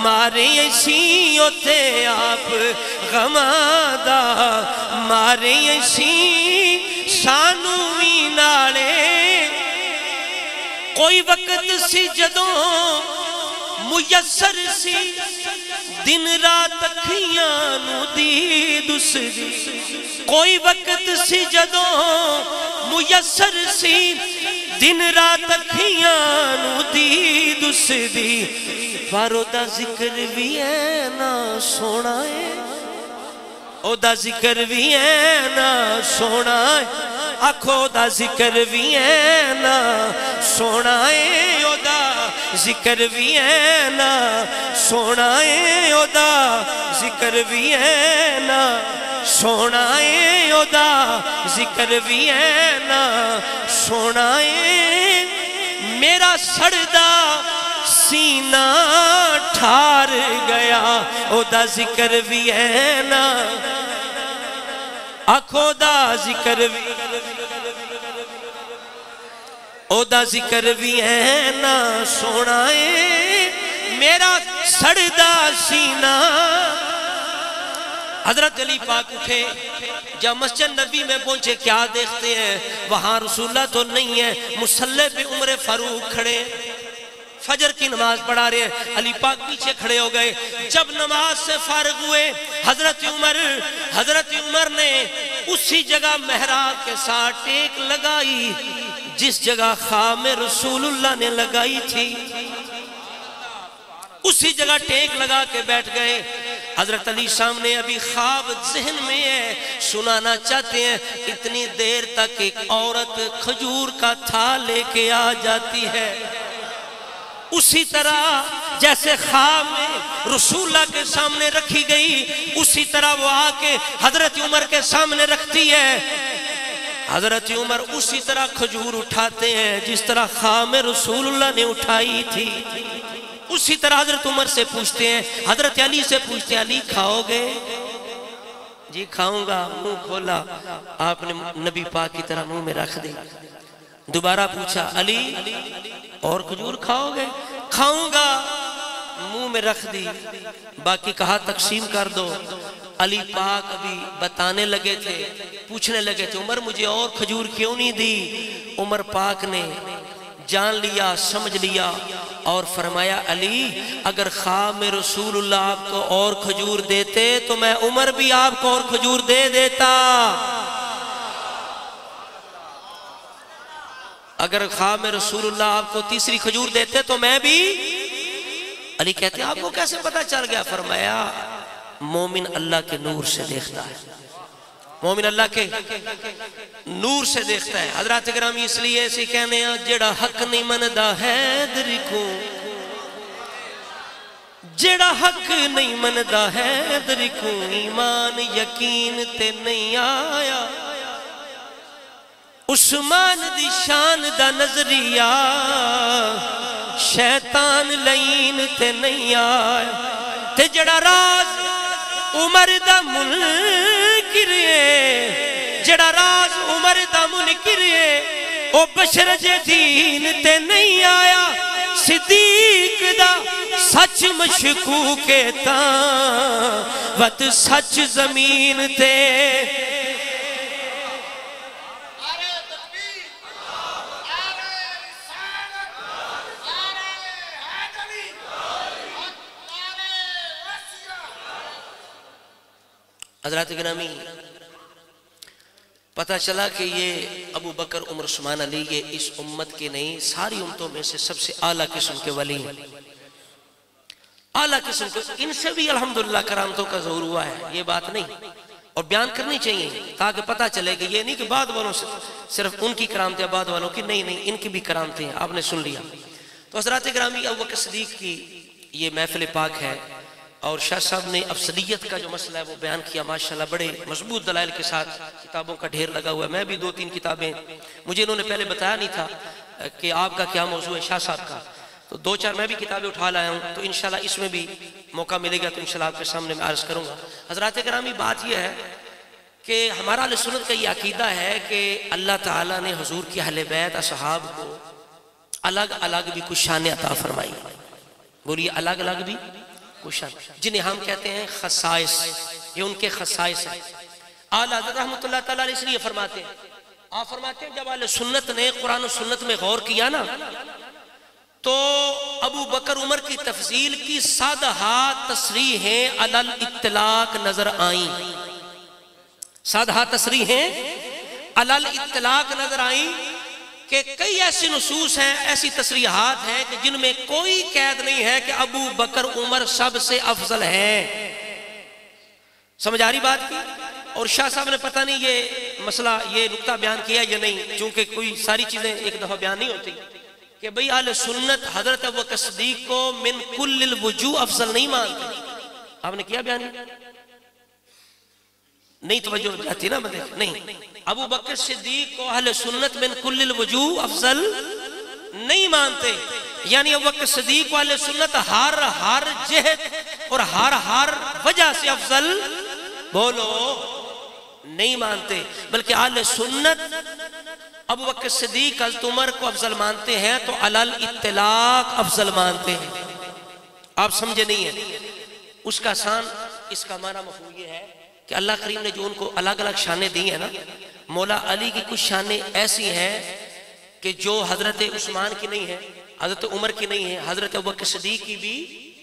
مارے اسی اتے آپ غمادہ مارے اسی سانو بھی نالے کوئی وقت سی جدوں میسر سی دن رات اکھیاں نو دید اس دی کوئی وقت سی جدوں میسر سی دن رات اکھیاں نو دید اس دی پر او دا ذکر بھی ہے نا سونا ہے او دا ذکر بھی ہے نا سونا ہے آنکھوں دا ذکر بھی ہے نا سونا ہے او دا ذکر بھی ہے نا سونا ہے او دا ذکر بھی ہے نا سونا ہے او دا ذکر بھی ہے نا سونا ہے میرا سڑدا سینہ ٹھار گیا او دا ذکر بھی ہے نا آنکھوں دا ذکر بھی او دا ذکر بھی ہے نا سونا ہے میرا سڑدا سینہ حضرت علی پاک اٹھے جب مسجد نبی میں پہنچے کیا دیکھتے ہیں وہاں رسول اللہ تو نہیں ہے مصلی پہ عمر فاروق کھڑے فجر کی نماز پڑھا رہے ہیں علی پاک پیچھے کھڑے ہو گئے جب نماز سے فارغ ہوئے حضرت عمر نے اسی جگہ محراب کے ساتھ ٹیک لگائی جس جگہ خام رسول اللہ نے لگائی تھی اسی جگہ ٹیک لگا کے بیٹھ گئے حضرت علی سامنے ابھی خواب ذہن میں ہے سنانا چاہتے ہیں اتنی دیر تک ایک عورت کھجور کا تھال لے کے آ جاتی ہے اسی طرح جیسے خواب میں رسول اللہ کے سامنے رکھی گئی اسی طرح وہ آ کے حضرت عمر کے سامنے رکھتی ہے حضرت عمر اسی طرح کھجور اٹھاتے ہیں جس طرح خواب میں رسول اللہ نے اٹھائی تھی اسی طرح حضرت عمر سے پوچھتے ہیں حضرت علی سے پوچھتے ہیں علی کھاؤ گے جی کھاؤں گا منہ کھولا آپ نے نبی پاک کی طرح منہ میں رکھ دی دوبارہ پوچھا علی اور کھجور کھاؤ گے کھاؤں گا منہ میں رکھ دی باقی کہا تقسیم کر دو علی پاک ابھی بتانے لگے تھے پوچھنے لگے تھے عمر مجھے اور کھجور کیوں نہیں دی عمر پاک نے جان لیا سمجھ لیا اور فرمایا علی اگر خواب میں رسول اللہ آپ کو اور کھجور دیتے تو میں عمر بھی آپ کو اور کھجور دے دیتا اگر خواب میں رسول اللہ آپ کو تیسری کھجور دیتے تو میں بھی علی کہتے ہیں آپ کو کیسے پتا چل گیا فرمایا مومن اللہ کے نور سے دیکھتا ہے مومن اللہ کے نور سے دیکھتا ہے حضرات گرامی اس لیے ایسے کہنے ہیں جڑا حق نہیں مندہ حیدر کو جڑا حق نہیں مندہ حیدر کو ایمان یقین تے نہیں آیا عثمان دی شان دا نظریہ شیطان لین تے نہیں آیا تے جڑا راز عمر دا منکر ہے جڑا راز عمر دا منکر ہے او بشر جے دین تے نہیں آیا صدیق دا سچ مشکوک تاں وت سچ زمین تے حضرات گرامی پتہ چلا کہ یہ ابو بکر عمر عثمان علی یہ اس امت کے نہیں ساری امتوں میں سے سب سے اعلیٰ قسم کے ولی ہیں اعلیٰ قسم کے ان سے بھی الحمدللہ کرامتوں کا ظہور ہوا ہے یہ بات نہیں اور بیان کرنی چاہیے تاکہ پتہ چلے کہ یہ نہیں کہ بعد والوں سے صرف ان کی کرامتیں بعد والوں کی نہیں ان کی بھی کرامتیں ہیں آپ نے سن لیا تو حضرات گرامی ابو بکر صدیق کی یہ محفل پاک ہے اور شاہ صاحب نے افضلیت کا جو مسئلہ ہے وہ بیان کیا ماشاءاللہ بڑے مضبوط دلائل کے ساتھ کتابوں کا ڈھیر لگا ہوا ہے میں بھی 2-3 کتابیں مجھے انہوں نے پہلے بتایا نہیں تھا کہ آپ کا کیا موضوع ہے شاہ صاحب کا تو 2-4 میں بھی کتابیں اٹھا لایا ہوں تو انشاءاللہ اس میں بھی موقع ملے گا تو انشاءاللہ آپ کے سامنے میں عرض کروں گا حضرات کرامی بات یہ ہے کہ ہمارا اہل سنت کا یہ عقیدہ ہے کہ اللہ تعالیٰ نے حضور کی اہل بیت اصحاب کو الگ الگ بھی کچھ شان عطا فرمائی. بولیے الگ الگ بھی کچھ شان، جنہیں ہم کہتے ہیں خصائص، یہ ان کے خصائص ہیں. اعلیٰ حضرت رحمۃ اللہ تعالیٰ علیہ اس لیے فرماتے ہیں، آپ فرماتے ہیں جب اہل سنت نے قرآن و سنت میں غور کیا نا تو ابو بکر عمر کی تفضیل کی سادہ تصریحیں علی الاطلاق نظر آئیں. سادہ تصریحیں علی الاطلاق نظر آئیں کہ کئی ایسی نصوص ہیں، ایسی تصریحات ہیں کہ جن میں کوئی قید نہیں ہے کہ ابو بکر عمر سب سے افضل ہیں. سمجھ آ رہی بات کی؟ اور شاہ صاحب نے پتہ نہیں یہ مسئلہ، یہ نقطہ بیان کیا یا نہیں، چونکہ کوئی ساری چیزیں ایک دفعہ بیان نہیں ہوتی، کہ بھئی اہل سنت حضرت ابوبکر صدیق کو من کل الوجوہ افضل نہیں مانتے. آپ نے کیا بیان؟ نہیں توجہ جاتی نا بندے، نہیں. ابو بکر صدیق کو اہل سنت من کل الوجوہ افضل نہیں مانتے، یعنی ابو بکر صدیق کو اہل سنت ہر جہت اور ہر وجہ سے افضل بولو نہیں مانتے، بلکہ اہل سنت ابو بکر صدیق حضرت عمر کو افضل مانتے ہیں تو علی الاطلاق افضل مانتے ہیں. آپ سمجھے نہیں ہیں؟ اس کا آسان، اس کا معنی مفہوم یہ ہے کہ اللہ کریم نے جو ان کو الگ الگ شانیں دی ہیں نا، مولا علی کی کچھ شانیں ایسی ہیں کہ جو حضرت عثمان کی نہیں ہے، حضرت عمر کی نہیں ہے، حضرت ابوبکر صدیق کی بھی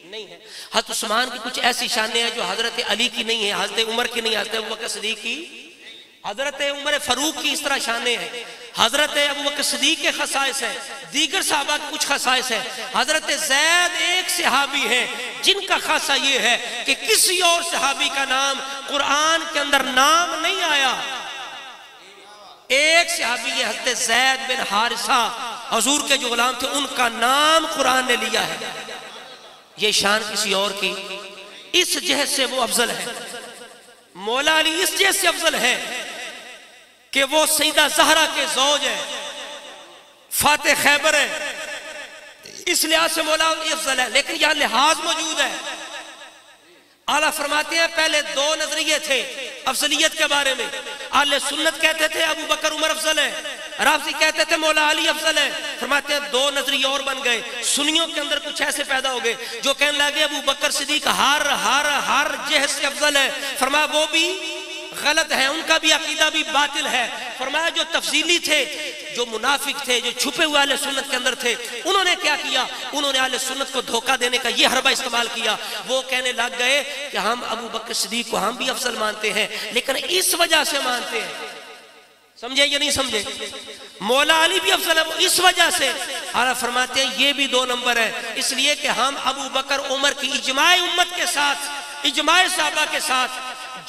نہیں ہے. حضرت عثمان کی کچھ ایسی شانیں ہیں جو حضرت علی کی نہیں ہے، حضرت عمر کی نہیں، حضرت ابوبکر صدیق کی، حضرت عمر فاروق کی اس طرح شانیں ہیں. حضرت ابوبکر صدیق کے خصائص ہیں، دیگر صحابہ کے کچھ خصائص ہیں. حضرت زید ایک صحابی ہیں جن کا خاصہ یہ ہے کہ کسی اور صحابی کا نام قرآن کے اندر نام نہیں آیا. ایک صحابی یہ حضرت زید بن حارثہ، حضور کے جو غلام تھے، ان کا نام قرآن نے لیا ہے. یہ شان کسی اور کی، اس جہت سے وہ افضل ہے. مولا علی اس جہت سے افضل ہے کہ وہ سیدہ زہرا کے زوج ہیں، فاتح خیبر ہے، اس لحاظ سے مولا علی افضل ہے. لیکن یہاں لحاظ موجود ہے. اعلیٰ فرماتے ہیں پہلے دو نظریے تھے افضلیت کے بارے میں. اہل سنت کہتے تھے ابو بکر عمر افضل ہے، رافضی کہتے تھے مولا علی افضل ہے. فرماتے ہیں دو نظریے اور بن گئے. سنیوں کے اندر کچھ ایسے پیدا ہو گئے جو کہنے لگے ابو بکر صدیق ہر جہت سے افضل ہے. فرمایا وہ بھی غلط ہے، ان کا بھی عقیدہ بھی باطل ہے. فرمایا جو تفضیلی تھے، جو منافق تھے، جو چھپے ہوئے اہل سنت کے اندر تھے، انہوں نے کیا کیا؟ انہوں نے اہل سنت کو دھوکہ دینے کا یہ حربہ استعمال کیا. وہ کہنے لگ گئے کہ ہم ابو بکر صدیق کو ہم بھی افضل مانتے ہیں، لیکن اس وجہ سے مانتے ہیں. سمجھے یا نہیں سمجھے؟ مولا علی بھی افضل ہے، وہ اس وجہ سے. اعلیٰ فرماتے ہیں یہ بھی دو نمبر ہے، اس لیے کہ ہم ابو بکر عمر کی اجماع امت کے ساتھ، اجماع صحابہ کے ساتھ،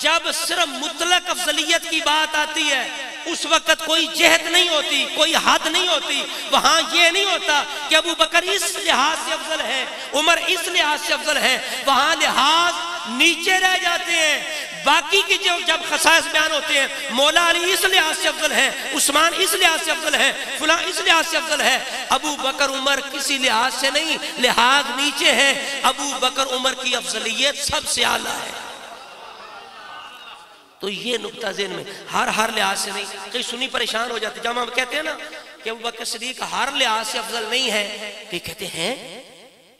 جب صرف مطلق افضلیت کی بات آتی ہے اس وقت کوئی جہت نہیں ہوتی، کوئی حد نہیں ہوتی. وہاں یہ نہیں ہوتا کہ ابو بکر اس لحاظ سے افضل ہے، عمر اس لحاظ سے افضل ہے. وہاں لحاظ نیچے رہ جاتے ہیں. باقی کی جب خصائص بیان ہوتے ہیں، مولا علی اس لحاظ سے افضل ہے، عثمان اس لحاظ سے افضل ہے، فلاں اس لحاظ سے افضل ہے. ابو بکر عمر کسی لحاظ سے نہیں، لحاظ نیچے ہے. ابو بکر عمر کی افضلیت سب سے اعلیٰ ہے. تو یہ نقطہ ذہن میں، ہر لحاظ سے نہیں. کئی سنی پریشان ہو جاتے جب ہم کہتے ہیں نا کہ ابو بکر صدیق ہر لحاظ سے افضل نہیں ہے، کہ کہتے ہیں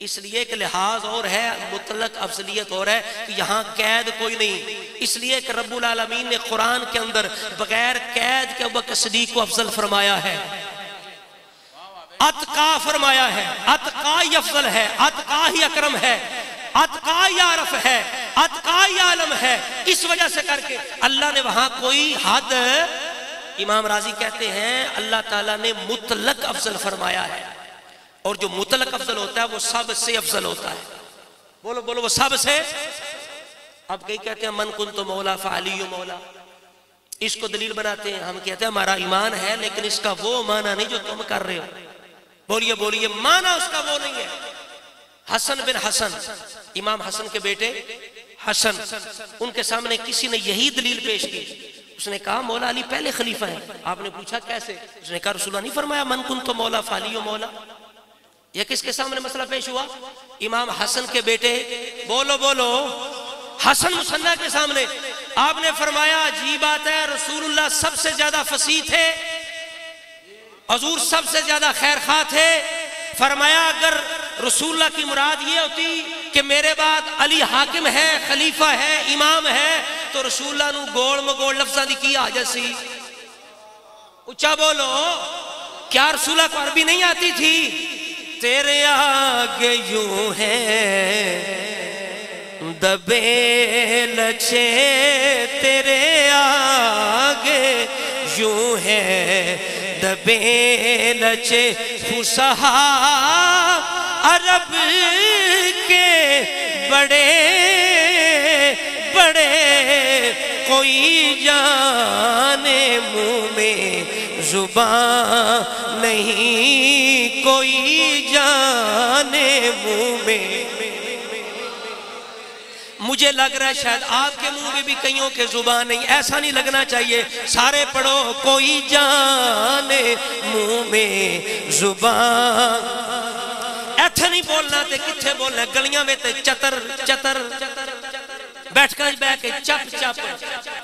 اس لیے کہ لحاظ اور ہے، مطلق افضلیت اور ہے، کہ یہاں قید کوئی نہیں. اس لیے کہ رب العالمین نے قرآن کے اندر بغیر قید کے ابو بکر صدیق کو افضل فرمایا ہے، اتقا فرمایا ہے. اتقا ہی افضل ہے، اتقا ہی اکرم ہے، اتقا ہی عارف ہے، اتقا ہی عالم ہے. اس وجہ سے کر کے اللہ نے وہاں کوئی حد، امام راضی کہتے ہیں اللہ تعالیٰ نے مطلق افضل فرمایا ہے، اور جو مطلق افضل ہوتا ہے وہ سب سے افضل ہوتا ہے. بولو بولو، وہ سب سے. اب کئی کہتے ہیں من کنت مولا فعلی مولا، اس کو دلیل بناتے ہیں. ہم کہتے ہیں ہمارا ایمان ہے لیکن اس کا وہ معنی نہیں جو تم کر رہے ہو. بولیے بولیے، معنی اس کا وہ نہیں ہے. حسن بن حسن، امام حسن کے بیٹے حسن، ان کے سامنے کسی نے یہی دلیل پیش کی. اس نے کہا مولا علی پہلے خلیفہ ہیں. آپ نے پوچھا کیسے؟ اس نے کہا رسول اللہ نہیں فرمایا من کنت مولا فعلی مولا. یہ کس کے سامنے مسئلہ پیش ہوا؟ امام حسن کے بیٹے، بولو بولو، حسن مصنع کے سامنے. آپ نے فرمایا عجیب بات ہے، رسول اللہ سب سے زیادہ فصیح تھے، حضور سب سے زیادہ خیر خواہ تھے، فرمایا اگر رسول اللہ کی مراد یہ ہوتی کہ میرے بعد علی حاکم ہے، خلیفہ ہے، امام ہے، تو رسول اللہ نو گول مگول لفظاں دی کی حاجت سی؟ اچھا بولو، کیا رسول اللہ کو عربی نہیں آتی تھی؟ تیرے آگے یوں ہے دبے لچے، تیرے آگے یوں ہے دبے لچے، فصحا عرب کے بڑے بڑے، کوئی جانے منہ میں زبان نہیں، کوئی جانے منہ میں۔ مجھے لگ رہا ہے شاید آپ کے منہ میں بھی کئیوں کے زبان نہیں، ایسا نہیں لگنا چاہیے، سارے پڑھو، کوئی جانے منہ میں زبان۔ ایتھے نہیں بولنا تے کتھے بولنا، گلیاں میں تے چتر چتر بیٹھ کر بیٹھ کے چپ چپ،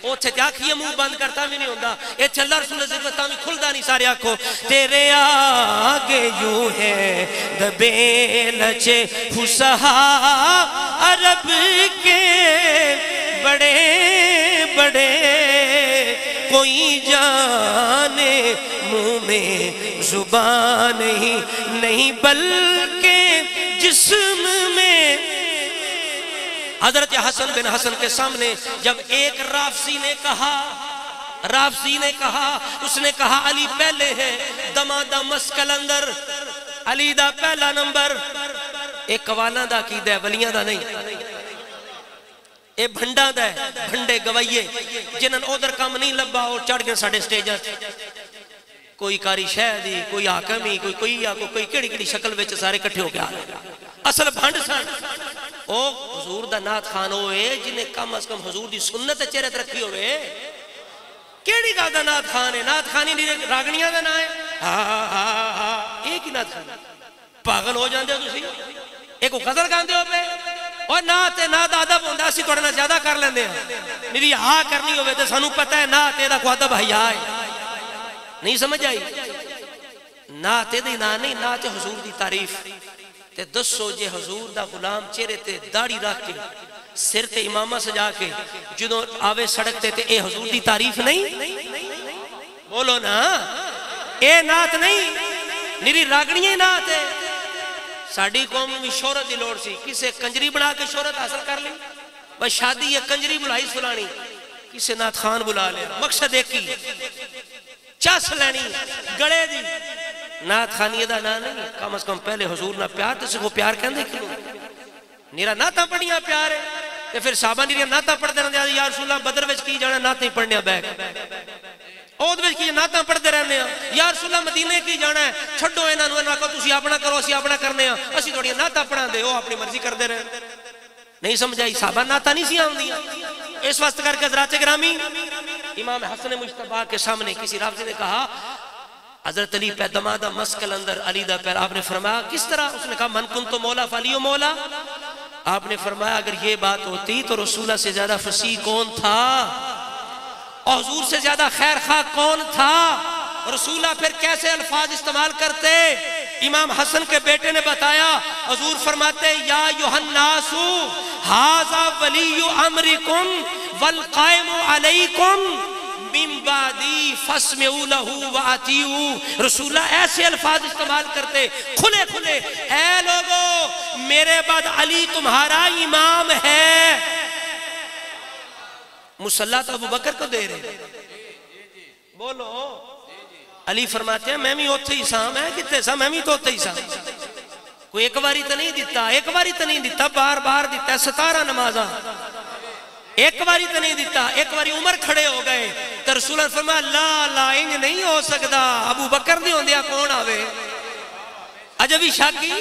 اوتھے آنکھیں منہ بند کرتا بھی نہیں ہوندہ، ایتھے اللہ رسول ذکرتا بھی کھلدا نہیں، سارے آنکھوں تیرے آگے یوں ہے دبے لچے، فصحا عرب کے بڑے بڑے، کوئی جانے منہ میں زبان ہی نہیں، بلکہ جسم میں۔ حضرت حسن بن حسن کے سامنے جب ایک رافضی نے کہا، اس نے کہا علی پہلے ہے، دمادہ مسکل اندر علی دا پہلا نمبر۔ ایک قوانا دا کی دے، ولیاں دا نہیں، اے بھنڈا دا ہے، بھنڈے گوائیے جنہاں ادھر کام نہیں لبا اور چڑھ گئے ساڑھے سٹیجر، کوئی کاری شہدی، کوئی حاکمی، کوئی کیڑی کیڑی شکل وچ سارے کٹھے ہو کے آ رہے، اصل بھنڈ سن۔ او حضور دا نات خان ہوئے جنہیں کم از کم حضور دی سنت چہرت رکھی ہوئے، کیڑی گا دا نات خان ہے؟ نات خانی نہیں راگنیاں دا نا ہے، ایک ہی نات خان، پاگل ہو جاندے ہو تسی، ایک غزل گاندے ہو پہ، اور نات ادب ہوندہ اسی توڑنا زیادہ کر لیندے ہیں، میری ہاں کرنی ہوئے تو سانو پتہ ہے نات دا کو ادب حیا ہے، نہیں سمجھ آئی؟ نات دی نا نہیں، نات حضور دی تعریف تے دسو جے حضور دا غلام چہرے تے داڑھی رکھ کے سر تے امامہ سجا کے جدوں آوے سڑکتے تے اے حضور دی تعریف نہیں؟ بولو نا، اے نات نہیں، میری راگنیاں نات ہے۔ ساڑھی قوم میں شہرت دی لوڑ سی، کسے کنجری بنا کے شہرت حاصل کر لی، بس شادی یہ کنجری بلائی سلانی، کسے نات خان بلا لیا، مقصد ایک ہی، چاس لینی گڑے دی، نات خانی دا نا نہیں، کم از کم پہلے حضور نہ پیار تے سے وہ پیار کہندے کیوں؟ نیرا ناتاں پڑھیاں پیار ہے، تے پھر صحابہ نیرا ناتاں پڑھ دے رہنے ہیں، یا رسول اللہ بدر وچ کی جانا ناتاں ہی پڑھنے بیک، اود وچ کی ناتاں پڑھ دے رہنے ہیں، یا رسول اللہ مدینے کی جانا ہے، چھڑو انہاں نو انہاں کو تسی اپنا کرو اسی اپنا کرنے ہیں، اسی تھوڑی ناتاں پڑھاں دے ہو اپنی مرضی کر دے رہے ہیں، نہیں سمجھائی؟ صحابہ ناتاں نہیں سی آندیاں۔ اس واسطے کر کے حضرات گرامی، امام حسن مجتبیٰ کے سامنے کسی رافضی نے کہا حضرت علی پہ دمادہ مسکل اندر علی دا پیر، آپ نے فرمایا کس طرح؟ اس نے کہا من کنتو مولا فعلیو مولا۔ آپ نے فرمایا اگر یہ بات ہوتی تو رسول اللہ سے زیادہ فصیح کون تھا اور حضور سے زیادہ خیر خواہ کون تھا؟ رسول اللہ پھر کیسے الفاظ استعمال کرتے؟ امام حسن کے بیٹے نے بتایا، حضور فرماتے یا یوحناسو ہاذا ولی امرکم والقائم علیکم من بعدی فاسمعوا لہ وآتیعوا۔ رسول اللہ ایسے الفاظ استعمال کرتے کھلے کھلے، اے لوگو میرے بعد علی تمہارا امام ہے۔ مصلی تو ابو بکر کو دے رہے، بولو۔ علی فرماتے ہیں میں بھی اوتھے ہی سام ہے، کتے سام میں بھی تو اوتھے ہی سام، کوئی ایک باری تو نہیں دیتا، ایک باری تو نہیں دیتا، بار بار دیتا ہے 17 نمازاں، ایک باری تو نہیں دیتا، ایک باری عمر کھڑے ہو گئے تو رسول اللہ فرمایا لا لا انج نہیں ہو سکتا، ابو بکر نہیں ہوندیا کون آوے؟ عجبی شاکی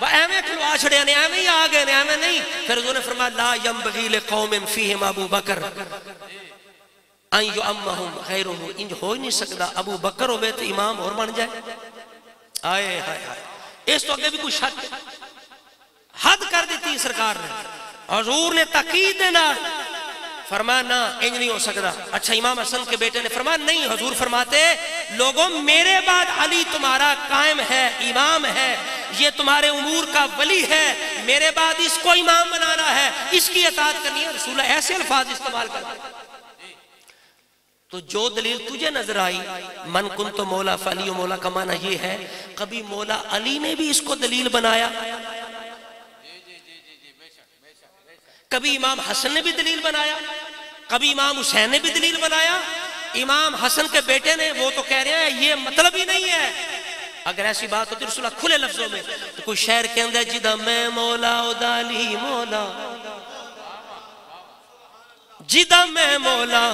ایمیں کھلوا چھڑے نے، ایمیں ہی آگئے نے، ایمیں نہیں۔ پھر رسول نے فرمایا لا ینبغی لقوم فیہم ابو بکر ان یؤمہم غیرہم، انج ہو ہی نہیں سکتا ابو بکر ہوئے تو امام اور بن جائے۔ آئے ہائے ہائے، اس تو اگے بھی کوئی شک حد کر دیتی سرکار نے۔ حضور نے تاکید دینا فرمایا نا انج نہیں ہو سکتا۔ اچھا امام حسن کے بیٹے نے فرمایا نہیں، حضور فرماتے لوگوں میرے بعد علی تمہارا قائم ہے، امام ہے، یہ تمہارے امور کا ولی ہے، میرے بعد اس کو امام بنانا ہے، اس کی اطاعت کرنی ہے۔ رسول اللہ ایسے الفاظ استعمال کرتے ہیں۔ تو جو دلیل تجھے نظر آئی من کن تو مولا فعلی و مولا کا معنی یہ ہے، کبھی مولا علی نے بھی اس کو دلیل بنایا، کبھی امام حسن نے بھی دلیل بنایا، کبھی امام حسین نے بھی دلیل بنایا۔ امام حسن کے بیٹے نے، وہ تو کہہ رہے ہیں یہ مطلب ہی نہیں ہے۔ اگر ایسی بات ہوتی رسول اللہ کھلے لفظوں میں تو کوئی شعر کے اندر جدہ میں مولا او دا علی مولا، جدہ میں مولا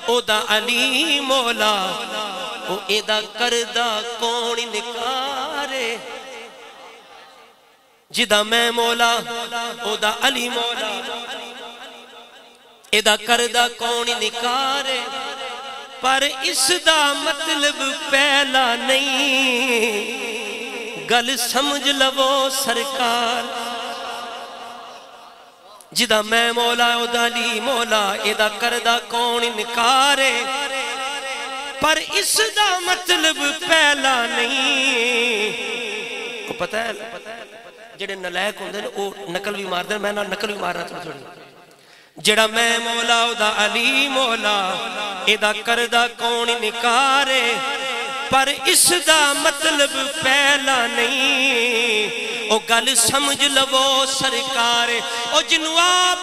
او دا علی مولا، او ایدہ کردہ کون نکارے، جدہ میں مولا او دا علی مولا، ایدہ کردہ کون نکارے، پر اس دا مطلب پہلا نہیں، گل سمجھ لو سرکار، جدہ میں مولا او دا علی مولا، ایدہ کردہ کون نکارے، پر اس دا مطلب پہلا نہیں۔ کو پتہ ہے جڑے نلائق ہوندے نے وہ نقل بھی مار دیں، میں نقل بھی مار رہا تھا تھوڑی، جڑا میں مولا او دا علی مولا، ایدہ کردہ کون نکارے، پر اس دا مطلب پہلا نہیں، او گل سمجھ لو سرکارے، او جنو آپ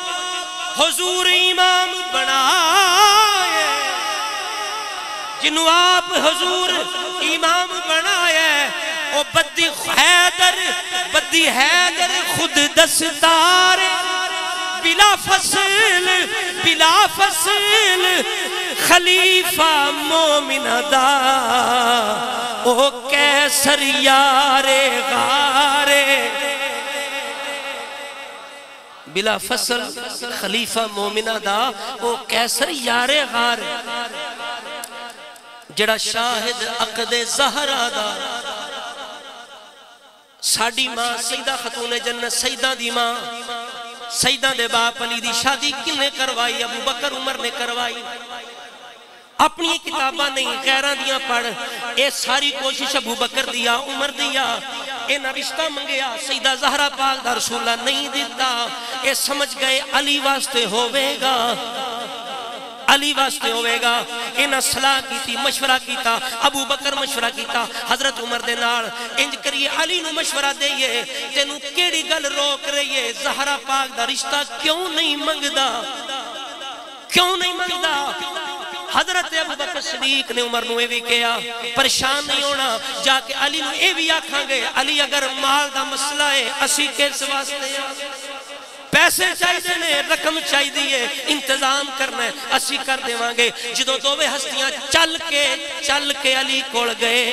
حضور امام بنائے، جنو آپ حضور امام بنائے، او بدی حیدر خود دستار، بلا فصل خلیفہ مومن دا، او کیسر یار غارے، بلا فصل خلیفہ مومن دا، او کیسر یار غارے، جڑا شاہد عقد زہرہ دا، ساڑی ماں سیدہ خاتون جنت سیدہ دی ماں، سیدہ دے باپ علی دی شادی کن نے کروائی؟ ابو بکر عمر نے کروائی۔ اپنی کتابہ نہیں غیرہ دیا پڑھ، اے ساری کوشش ابو بکر دیا، عمر دیا، اے نہ رشتہ منگیا، سیدہ زہرہ پاک دا رسول اللہ نہیں دیتا، اے سمجھ گئے علی واسطے ہوئے گا، علی واسطے ہوئے گا، انہاں صلاح کیتی، مشورہ کیتا، ابو بکر مشورہ کیتا، حضرت عمر دے نال انج کریے علی نو مشورہ دئیے، تینوں کیڑی گل روک رہیے، زہرہ پاک دا رشتہ کیوں نہیں منگدا، کیوں نہیں منگدا؟ حضرت ابو بکر صدیق نے عمر نو اے بھی کیا، پریشان نہیں ہونا، جا کے علی نو اے بھی آکھاں گے، علی اگر مال دا مسئلہ ہے اسی کس واسطے پیسے چاہی دینے، رقم چاہی دیئے، انتظام کرنا ہے، اسی کر دیوانگے۔ جدو دووے ہستیاں چل کے علی کوڑ گئے،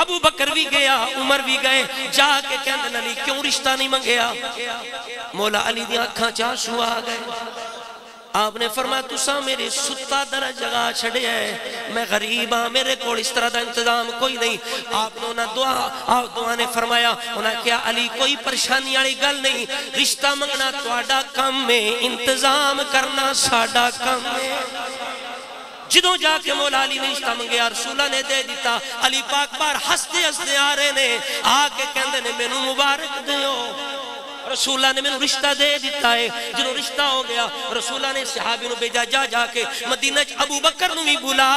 ابو بکر بھی گیا، عمر بھی گئے، جا کے کہندن علی کیوں رشتہ نہیں منگیا؟ مولا علی دی آنکھاں چاشو آ گئے، آپ نے فرمایا تسا میرے ستا در جگہ چھڑے ہے، میں غریب ہاں، میرے کوڑ اس طرح دا انتظام کوئی نہیں۔ آپ نے انہاں دعا نے فرمایا، انہاں کیا علی کوئی پریشانی آڑی گل نہیں، رشتہ منگنا تواڈا کم میں، انتظام کرنا ساڈا کم میں۔ جدوں جا کے مولا علی نے رشتہ منگیا، رسول اللہ نے دے دیتا، علی پاک بار ہستے ہستے آ رہے نے، آ کے کہندے نے مینوں مبارک دیو، رسول اللہ نے میں رشتہ دے دیتا ہے۔ جنہوں رشتہ ہو گیا، رسول اللہ نے صحابی نو بیجا، جا کے مدینہ ابو بکر نو بھی بلا،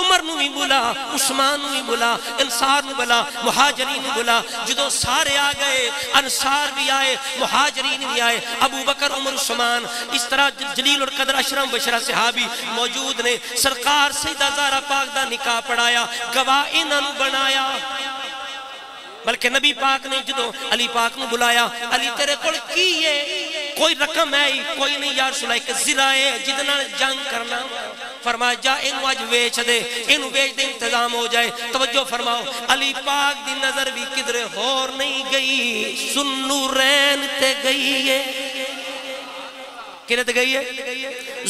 عمر نو بھی بلا، عثمان نو بھی بلا، انصار نو بلا، مہاجرین نو بلا۔ جدوں سارے آ گئے، انصار بھی آئے، مہاجرین بھی آئے، ابو بکر عمر عثمان، اس طرح جلیل القدر اشرم بشرہ صحابی موجود نے۔ سرکار سیدہ زہرہ پاک دا نکاح پڑھایا، گواہ انہاں نو بنایا، بلکہ نبی پاک نے جدو علی پاک نو بلایا، علی تیرے کول کی ہے؟ کوئی رقم ہے کوئی نہیں، یا رسول اللہ، ایک زرہ ہے جدنا جنگ کرنا۔ فرمایا جا انو آج ویچ دے، انو ویچ دے، انتظام ہو جائے۔ توجہ فرماؤ، علی پاک دی نظر بھی کدھر ہور نہیں گئی، ذوالنورین تے گئی ہے، کدھر تے گئی ہے؟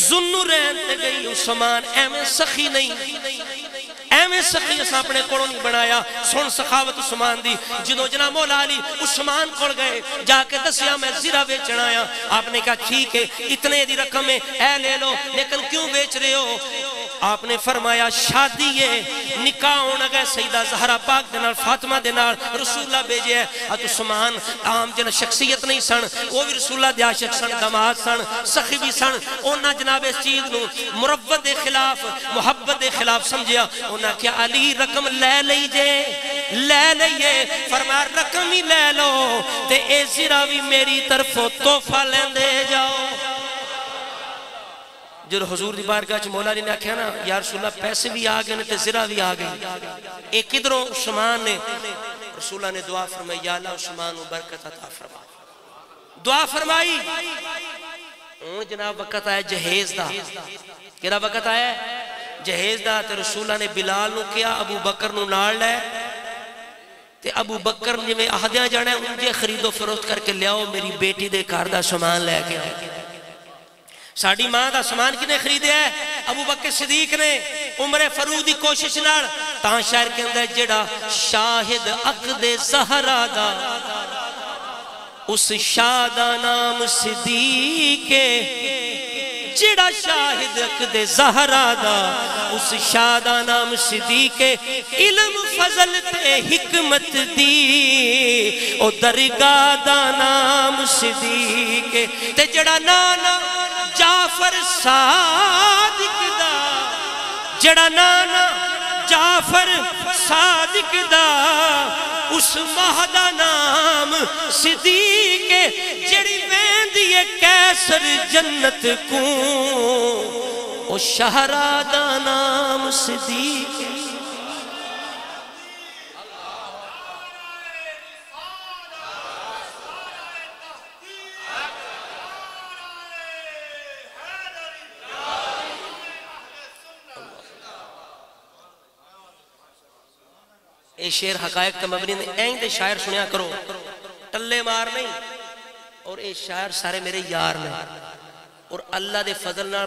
ذوالنورین تے گئی۔ عثمان ایمیں سخی نہیں، ایویں سخی اسا اپنے کوڑوں نہیں بنایا۔ سن سخاوت عثمان دی، جدو جناب مولا علی عثمان کوڑ گئے، جا کے دسیا میں زرہ بیچن آیا۔ آپ نے کہا ٹھیک ہے، اتنے دی رقم ہے، اے لے لو، لیکن کیوں بیچ رہے ہو؟ آپ نے فرمایا شادی ہے نکاح ہونا گئے سیدہ زہرا پاک دینار فاطمہ دینار رسول اللہ بھیجے ہے حضرت عثمان عام جنہ شخصیت نہیں سن وہ بھی رسول اللہ دیا شخص سن دماغ سن سخی بھی سن اونا جناب اس چیز نو مروت دے خلاف محبت دے خلاف سمجھیا اونا کیا علی رقم لے لیجے لے لئیے فرمایا رقم ہی لے لو تے اے زرہ بھی میری طرف توفہ لین دے جاؤ جو حضور دی بارگاہ چ مولا علی نے کہا نا یا رسول اللہ پیسے بھی آگئے تے زرہ بھی آگئے ایک ادھروں عثمان نے رسول اللہ نے دعا فرمائی یا اللہ عثمان و برکت عطا فرما دعا فرمائی اون جناب وقت آیا جہیز دا کیڑا وقت آیا جہیز دا تے رسول اللہ نے بلال نو کیا ابو بکر نو نال لے تے ابو بکر نے میں آہدیاں جانا ہے ان جے خرید و فروخت کر کے لیاؤ میری بیٹی دے کار دا سامان لے کے ساڑی ماں دا سامان کنے خریدے ہے ابو بکر صدیق نے عمر فاروق دی کوشش نال تاں شہر کے اندر جڑا شاہد عقد زہرا دا اس شاہ دا نام صدیق جڑا شاہد عقد زہرا دا اس شاہ دا نام صدیق علم فضل تے حکمت دی او درگاہ دا نام صدیق تے جڑا نانا جعفر صادق دا جڑا نانا جعفر صادق دا اس مہدہ نام صدیق جڑی ویندی کیسر جنت کو او شہرادہ نام صدیق اے شعر حقائق کا مبنی این دے شاعر سنیا کرو ٹلے مار نہیں اور اے شاعر سارے میرے یار نے اور اللہ دے فضل نال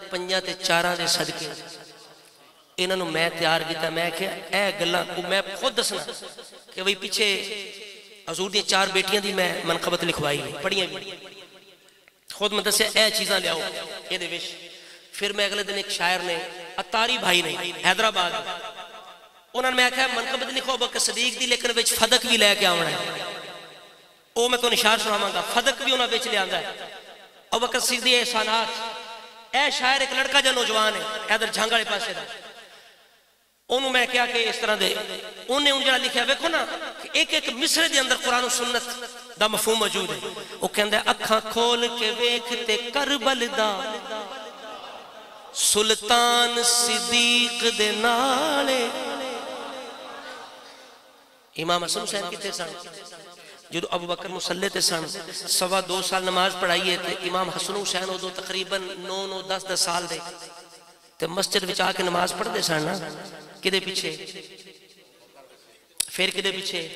پنجاں تے چاراں دے صدقے انہاں نو میں تیار کیتا میں کہ اے گلاں کو میں خود دسنا کہ وہی پیچھے حضور دی 4 بیٹیاں دی میں منقبت لکھوائی پڑھیاں بھی خود میں دسے اے چیزاں لے آؤ یہ دے وش پھر میں اگلے دن ایک شاعر نے اتاری بھائی نے حیدرآباد انہوں نے میں کہا منقبت لکھو بکر صدیق دی لیکن ویچ فدق بھی لے کے آونا ہے او میں تو نشار سناواں گا فدق بھی انہوں ویچ لے آنگا ہے او بکر صدیق دی احسانات اے شاعر ایک لڑکا جو نوجوان ہے ایدر جھانگڑے پاسے دا انہوں میں کہا کہ اس طرح دے انہیں جڑا لکھا ویکھو نا کہ ایک ایک مصرے دے اندر قرآن و سنت دا مفہوم موجود ہے وہ کہندہ ہے اکھاں کھول کے ویکھتے کربل دا سلطان صدیق دے نالے امام حسن حسین کی تھے سن جدو ابو بکر مسلح تے سن 2.25 سال نماز پڑھائی ہے تے امام حسن حسین ادو تقریباً 9-10 سال دے تے مسجد وچ آ کے نماز پڑھ دے سن نا کدے پیچھے پھر کدے پیچھے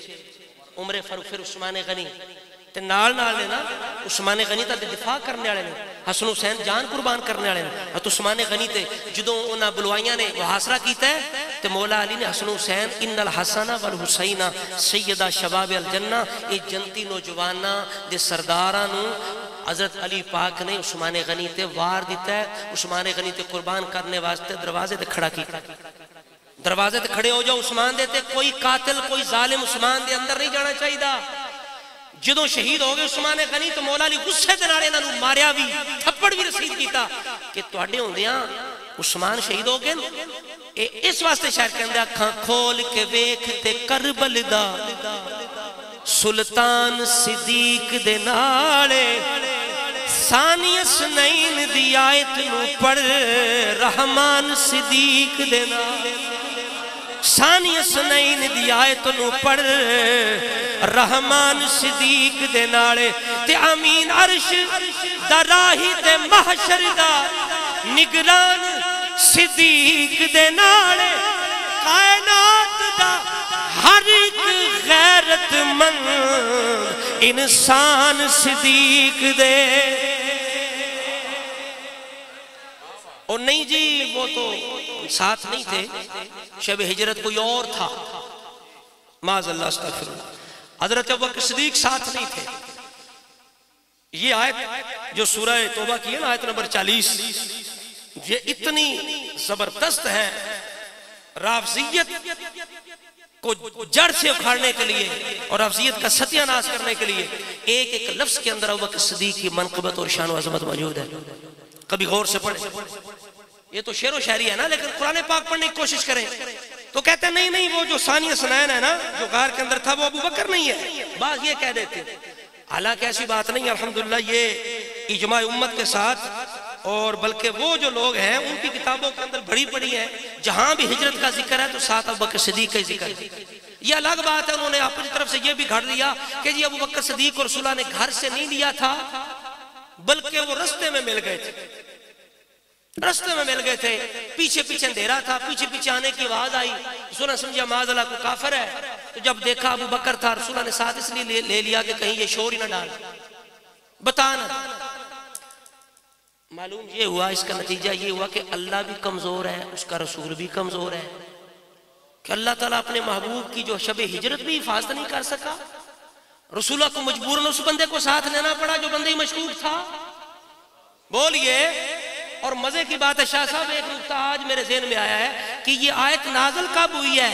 عمر فاروق پھر عثمان غنی تے نال نے نا عثمان غنی تا دفاع کرنے والے نے حسن حسین جان قربان کرنے والے نے حضرت عثمان غنی تے جدوں انہاں بلوائیاں نے محاصرہ کیتا ہے تے مولا علی نے حسن حسین ان الحسن والحسین سیدہ شباب الجنہ اے جنتی نوجواناں دے سرداراں نو حضرت علی پاک نے عثمان غنی تے وار دیتا ہے عثمان غنی تے قربان کرنے واسطے دروازے تے کھڑا کیتا دروازے تے کھڑے ہو جاؤ عثمان دے تے کوئی قاتل کوئی ظالم عثمان دے اندر نہیں جانا چاہیے جدوں شہید ہو گئے عثمان غنی تو مولا علی غصے دے نال انہاں نو ماریا بھی تھپڑ بھی رسید کیتا کہ تواڈے ہوندیاں عثمان شہید ہو گئے اس واسطے شاعر کہندے اکھاں کھول کے ویکھتے کربل دا سلطان صدیق دے نالے ثانی اسنین دی آیت نو پڑھ رحمان صدیق دے نالے ثانی اسنین دی آیت نو پڑھ رحمان صدیق دے نالے تے امین عرش دا راہی تے محشر دا نگران صدیق دے نالے کائنات دا ہر ایک غیرت مند انسان صدیق دے اور نہیں جی وہ تو ساتھ نہیں تھے شب ہجرت کوئی اور تھا معاذ اللہ استغفر اللہ حضرت ابوبکر صدیق ساتھ نہیں تھے یہ آیت جو سورہ توبہ کی ہے نا آیت نمبر 40 یہ اتنی زبردست ہے رافضیت کو جڑ سے اکھاڑنے کے لیے اور رافضیت کا ستیہ ناش کرنے کے لیے ایک ایک لفظ کے اندر ابوبکر صدیق کی منقبت اور شان و عظمت موجود ہے. کبھی غور سے پڑھیں. یہ تو شعر و شاعری ہے نا، لیکن قرآن پاک پڑھنے کی کوشش کریں تو کہتے ہیں نہیں نہیں وہ جو ثانی اثنین ہے نا جو غار کے اندر تھا وہ ابوبکر نہیں ہے. بعض یہ کہہ دیتے ہیں، حالانکہ ایسی بات نہیں. الحمدللہ یہ اجماع امت کے ساتھ، اور بلکہ وہ جو لوگ ہیں ان کی کتابوں کے اندر بڑی پڑی ہے جہاں بھی ہجرت کا ذکر ہے تو ساتھ ابوبکر صدیق کا ذکر ہے. یہ الگ بات ہے، انہوں نے اپنی طرف سے یہ بھی گھڑ لیا کہ جی ابوبکر صدیق اور رسول اللہ نے گھر سے نہیں لیا تھا بلکہ وہ رستے میں مل گئے تھے. رستے میں مل گئے تھے، پیچھے پیچھے اندھیرا تھا، پیچھے پیچھے آنے کی آواز آئی، رسول اللہ سمجھا معاذ اللہ کو کافر ہے. تو جب دیکھا ابوبکر تھا، رسول اللہ نے ساتھ اس لیے لے لیا کہ کہیں یہ شور ہی نہ ڈال بتانا. معلوم یہ ہوا، اس کا نتیجہ یہ ہوا کہ اللہ بھی کمزور ہے، اس کا رسول بھی کمزور ہے کہ اللہ تعالیٰ اپنے محبوب کی جو شب ہجرت بھی حفاظت نہیں کر سکا. رسول اللہ کو مجبوراً اس بندے کو ساتھ لینا پڑا جو بندے مشکوک تھا. بولیے. اور مزے کی بات ہے شاہ صاحب، ایک نقطہ آج میرے ذہن میں آیا ہے کہ یہ آیت نازل کب ہوئی ہے،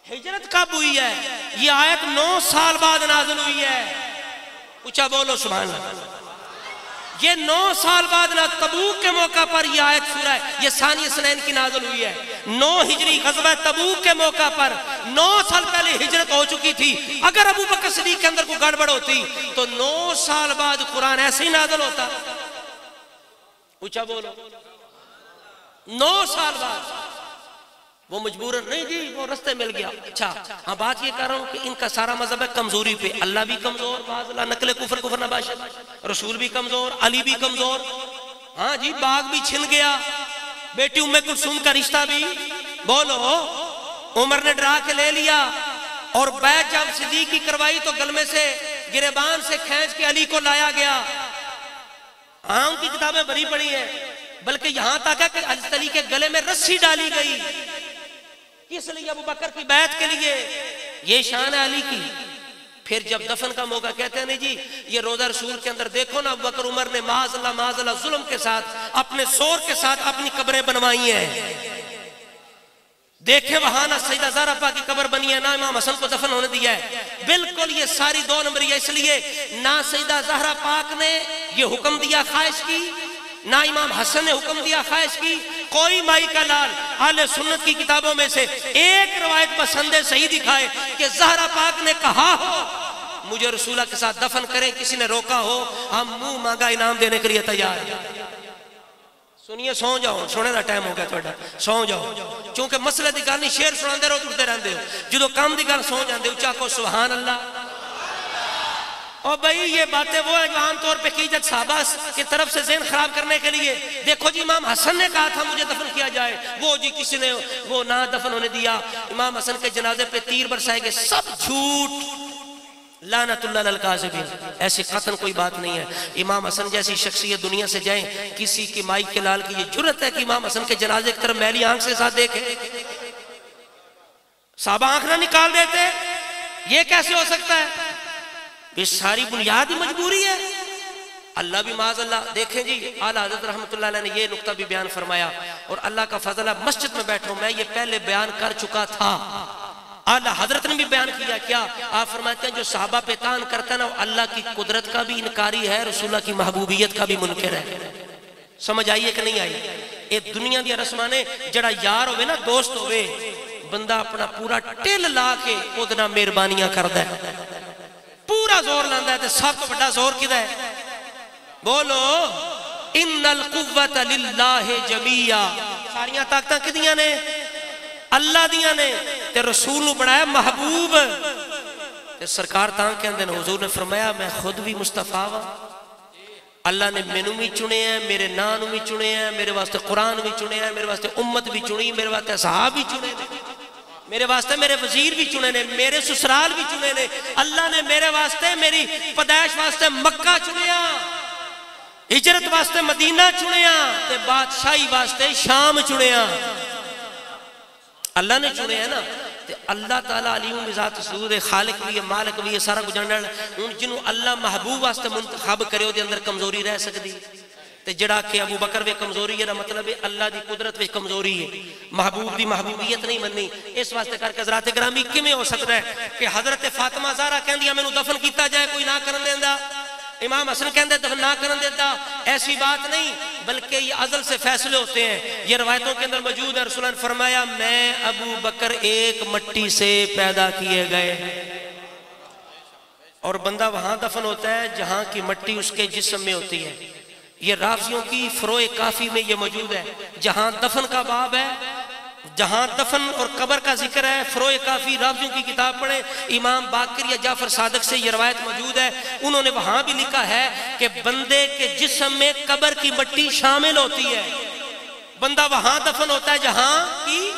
ہجرت کب ہوئی ہے؟ یہ آیت 9 سال بعد نازل ہوئی ہے. اونچا بولو سبحان اللہ. یہ 9 سال بعد نہ تبوک کے موقع پر یہ آیت سورہ یہ ثانی اثنین کی نازل ہوئی ہے. 9 ہجری غزوہ تبوک کے موقع پر 9 سال پہلے ہجرت ہو چکی تھی. اگر ابوبکر صدیق کے اندر کوئی گڑبڑ ہوتی تو 9 سال بعد قرآن ایسے ہی نازل ہوتا. اونچا بولو. 9 سال بعد وہ مجبوراً نہیں جی وہ رستے مل گیا. اچھا ہاں بات یہ کر رہا ہوں کہ ان کا سارا مذہب ہے کمزوری پہ. اللہ بھی کمزور، معاذ اللہ نقل کفر نباشد، رسول بھی کمزور، علی بھی کمزور. ہاں جی باغ بھی چھن گیا، بیٹی ام کلثوم کا رشتہ بھی بولو عمر نے ڈرا کے لے لیا. اور بیعت جب صدیق کی کروائی تو گلمے سے گریبان سے کھینچ کے علی کو لایا گیا. ہاں ان کی کتابیں بری پڑی ہیں، بلکہ یہاں تک ہے کہ علی کے گلے میں رسی ڈالی گئی. کس لیے؟ ابوبکر کی بیعت کے لیے. یہ شان ہے علی کی. پھر جب دفن کا موقع کہتے ہیں نہیں جی یہ روزہ رسول کے اندر دیکھو نا ابوبکر عمر نے معاذ اللہ ظلم کے ساتھ اپنے زور کے ساتھ اپنی قبریں بنوائی ہیں. دیکھیں وہاں نہ سیدہ زہرا پاک کی قبر بنی ہے نہ امام حسن کو دفن ہونے دیا ہے. بالکل یہ ساری 2 نمبری ہے. اس لیے نہ سیدہ زہرا پاک نے یہ حکم دیا خواہش کی، نہ امام حسن نے حکم دیا خواہش کی. کوئی مائی کا لال اہل سنت کی کتابوں میں سے ایک روایت پسند صحیح دکھائے کہ زہرا پاک نے کہا ہو مجھے رسول اللہ کے ساتھ دفن کریں، کسی نے روکا ہو، ہم منہ مانگا انعام دینے کے لیے تیار ہیں. سنیے سو جاؤ، سونے دا ٹائم ہو گیا تھوڑا، سو جاؤ. چونکہ مسئلہ دی گل نہیں، شعر سناندے رہو ٹرتے رہندے ہو، جدو کام دی گل سو جاندے ہو. اونچا کو سبحان اللہ. اور بھائی یہ باتیں وہ ہیں جو عام طور پہ کی جاتی صحابہ کی طرف سے ذہن خراب کرنے کے لیے. دیکھو جی امام حسن نے کہا تھا مجھے دفن کیا جائے، وہ جی کسی نے وہ نہ دفن ہونے دیا. امام حسن کے جنازے پہ تیر برسائے گئے، سب جھوٹ. لعنت اللہ للکاذبین. ایسی قطعاً کوئی بات نہیں ہے. امام حسن جیسی شخصیت دنیا سے جائیں، کسی کی مائی کے لال کی یہ جرت ہے کہ امام حسن کے جنازے کی طرف میلی آنکھ سے ساتھ دیکھے؟ صحابہ آنکھ نہ نکال دیتے؟ یہ کیسے ہو سکتا ہے؟ یہ ساری بنیاد ہی مجبوری ہے. اللہ بھی معاذ اللہ. دیکھیں جی اعلیٰ حضرت رحمت اللہ علیہ نے یہ نقطہ بھی بیان فرمایا، اور اللہ کا فضل ہے مسجد میں بیٹھوں میں یہ پہلے بیان کر چکا تھا. اعلیٰ حضرت نے بھی بیان کیا. کیا آپ فرماتے ہیں جو صحابہ پہ تان کرتا ہے نا وہ اللہ کی قدرت کا بھی انکاری ہے، رسول اللہ کی محبوبیت کا بھی منکر ہے. سمجھ آئیے کہ نہیں آئی؟ ایک دنیا دیا رسمانے جڑا یار ہوئے نا دوست ہوئے، بندہ اپنا پورا ٹل لا کے ادنا مہربانیاں کردا ہے، پورا زور لاندا ہے. تے سب تو بڑا زور کدا ہے؟ بولو ان القوت للہ جمیعا. ساریاں طاقتاں کدیاں نے؟ اللہ دیاں نے. تے رسول نو بنایا محبوب. تے سرکار تاں کہندے نے حضور نے فرمایا میں خود بھی مصطفیٰ ہاں. اللہ نے مینوں بھی چنے ہیں، میرے نام نو بھی چنے ہیں، میرے واسطے قرآن بھی چنے ہیں، میرے واسطے امت بھی چنی، میرے واسطے صحابہ بھی چنے ہیں، میرے واسطے میرے وزیر بھی چنے نے، میرے سسرال بھی چنے نے. اللہ نے میرے واسطے میری پیدائش واسطے مکہ چنیا، ہجرت واسطے مدینہ چنیا، تے بادشاہی واسطے شام چنیا. اللہ نے چنے ہیں نا. تے اللہ تعالیٰ علیم بذات صدور خالق بھی ہے، مالک بھی ہے، سارا کچھ جاننے ان جنہوں اللہ محبوب واسطے منتخب کرے ہو دے اندر کمزوری رہ سکتی؟ تے جڑا کہ ابو بکر وے کمزوری ہے مطلب ہے اللہ دی قدرت وے کمزوری ہے، محبوب دی محبوبیت نہیں مننی۔ اس واسطے کر کے حضرات گرامی کیویں ہو سکتا ہے کہ حضرت فاطمہ زہرا کہندی مینوں دفن کیتا جائے کوئی نہ کرن دیندا، امام حسن کہندے دفن نہ کرن دیتا، ایسی بات نہیں، بلکہ یہ ازل سے فیصلے ہوتے ہیں۔ یہ روایتوں کے اندر موجود ہے، رسول اللہ نے فرمایا میں ابو بکر ایک مٹی سے پیدا کیے گئے، اور بندہ وہاں دفن ہوتا ہے جہاں کی مٹی اس کے جسم میں ہوتی ہے۔ یہ رافضیوں کی فروع کافی میں یہ موجود ہے، جہاں دفن کا باب ہے، جہاں دفن اور قبر کا ذکر ہے، فروع کافی رافضیوں کی کتاب پڑھیں، امام باقر یا جعفر صادق سے یہ روایت موجود ہے، انہوں نے وہاں بھی لکھا ہے کہ بندے کے جسم میں قبر کی مٹی شامل ہوتی ہے، بندہ وہاں دفن ہوتا ہے جہاں کی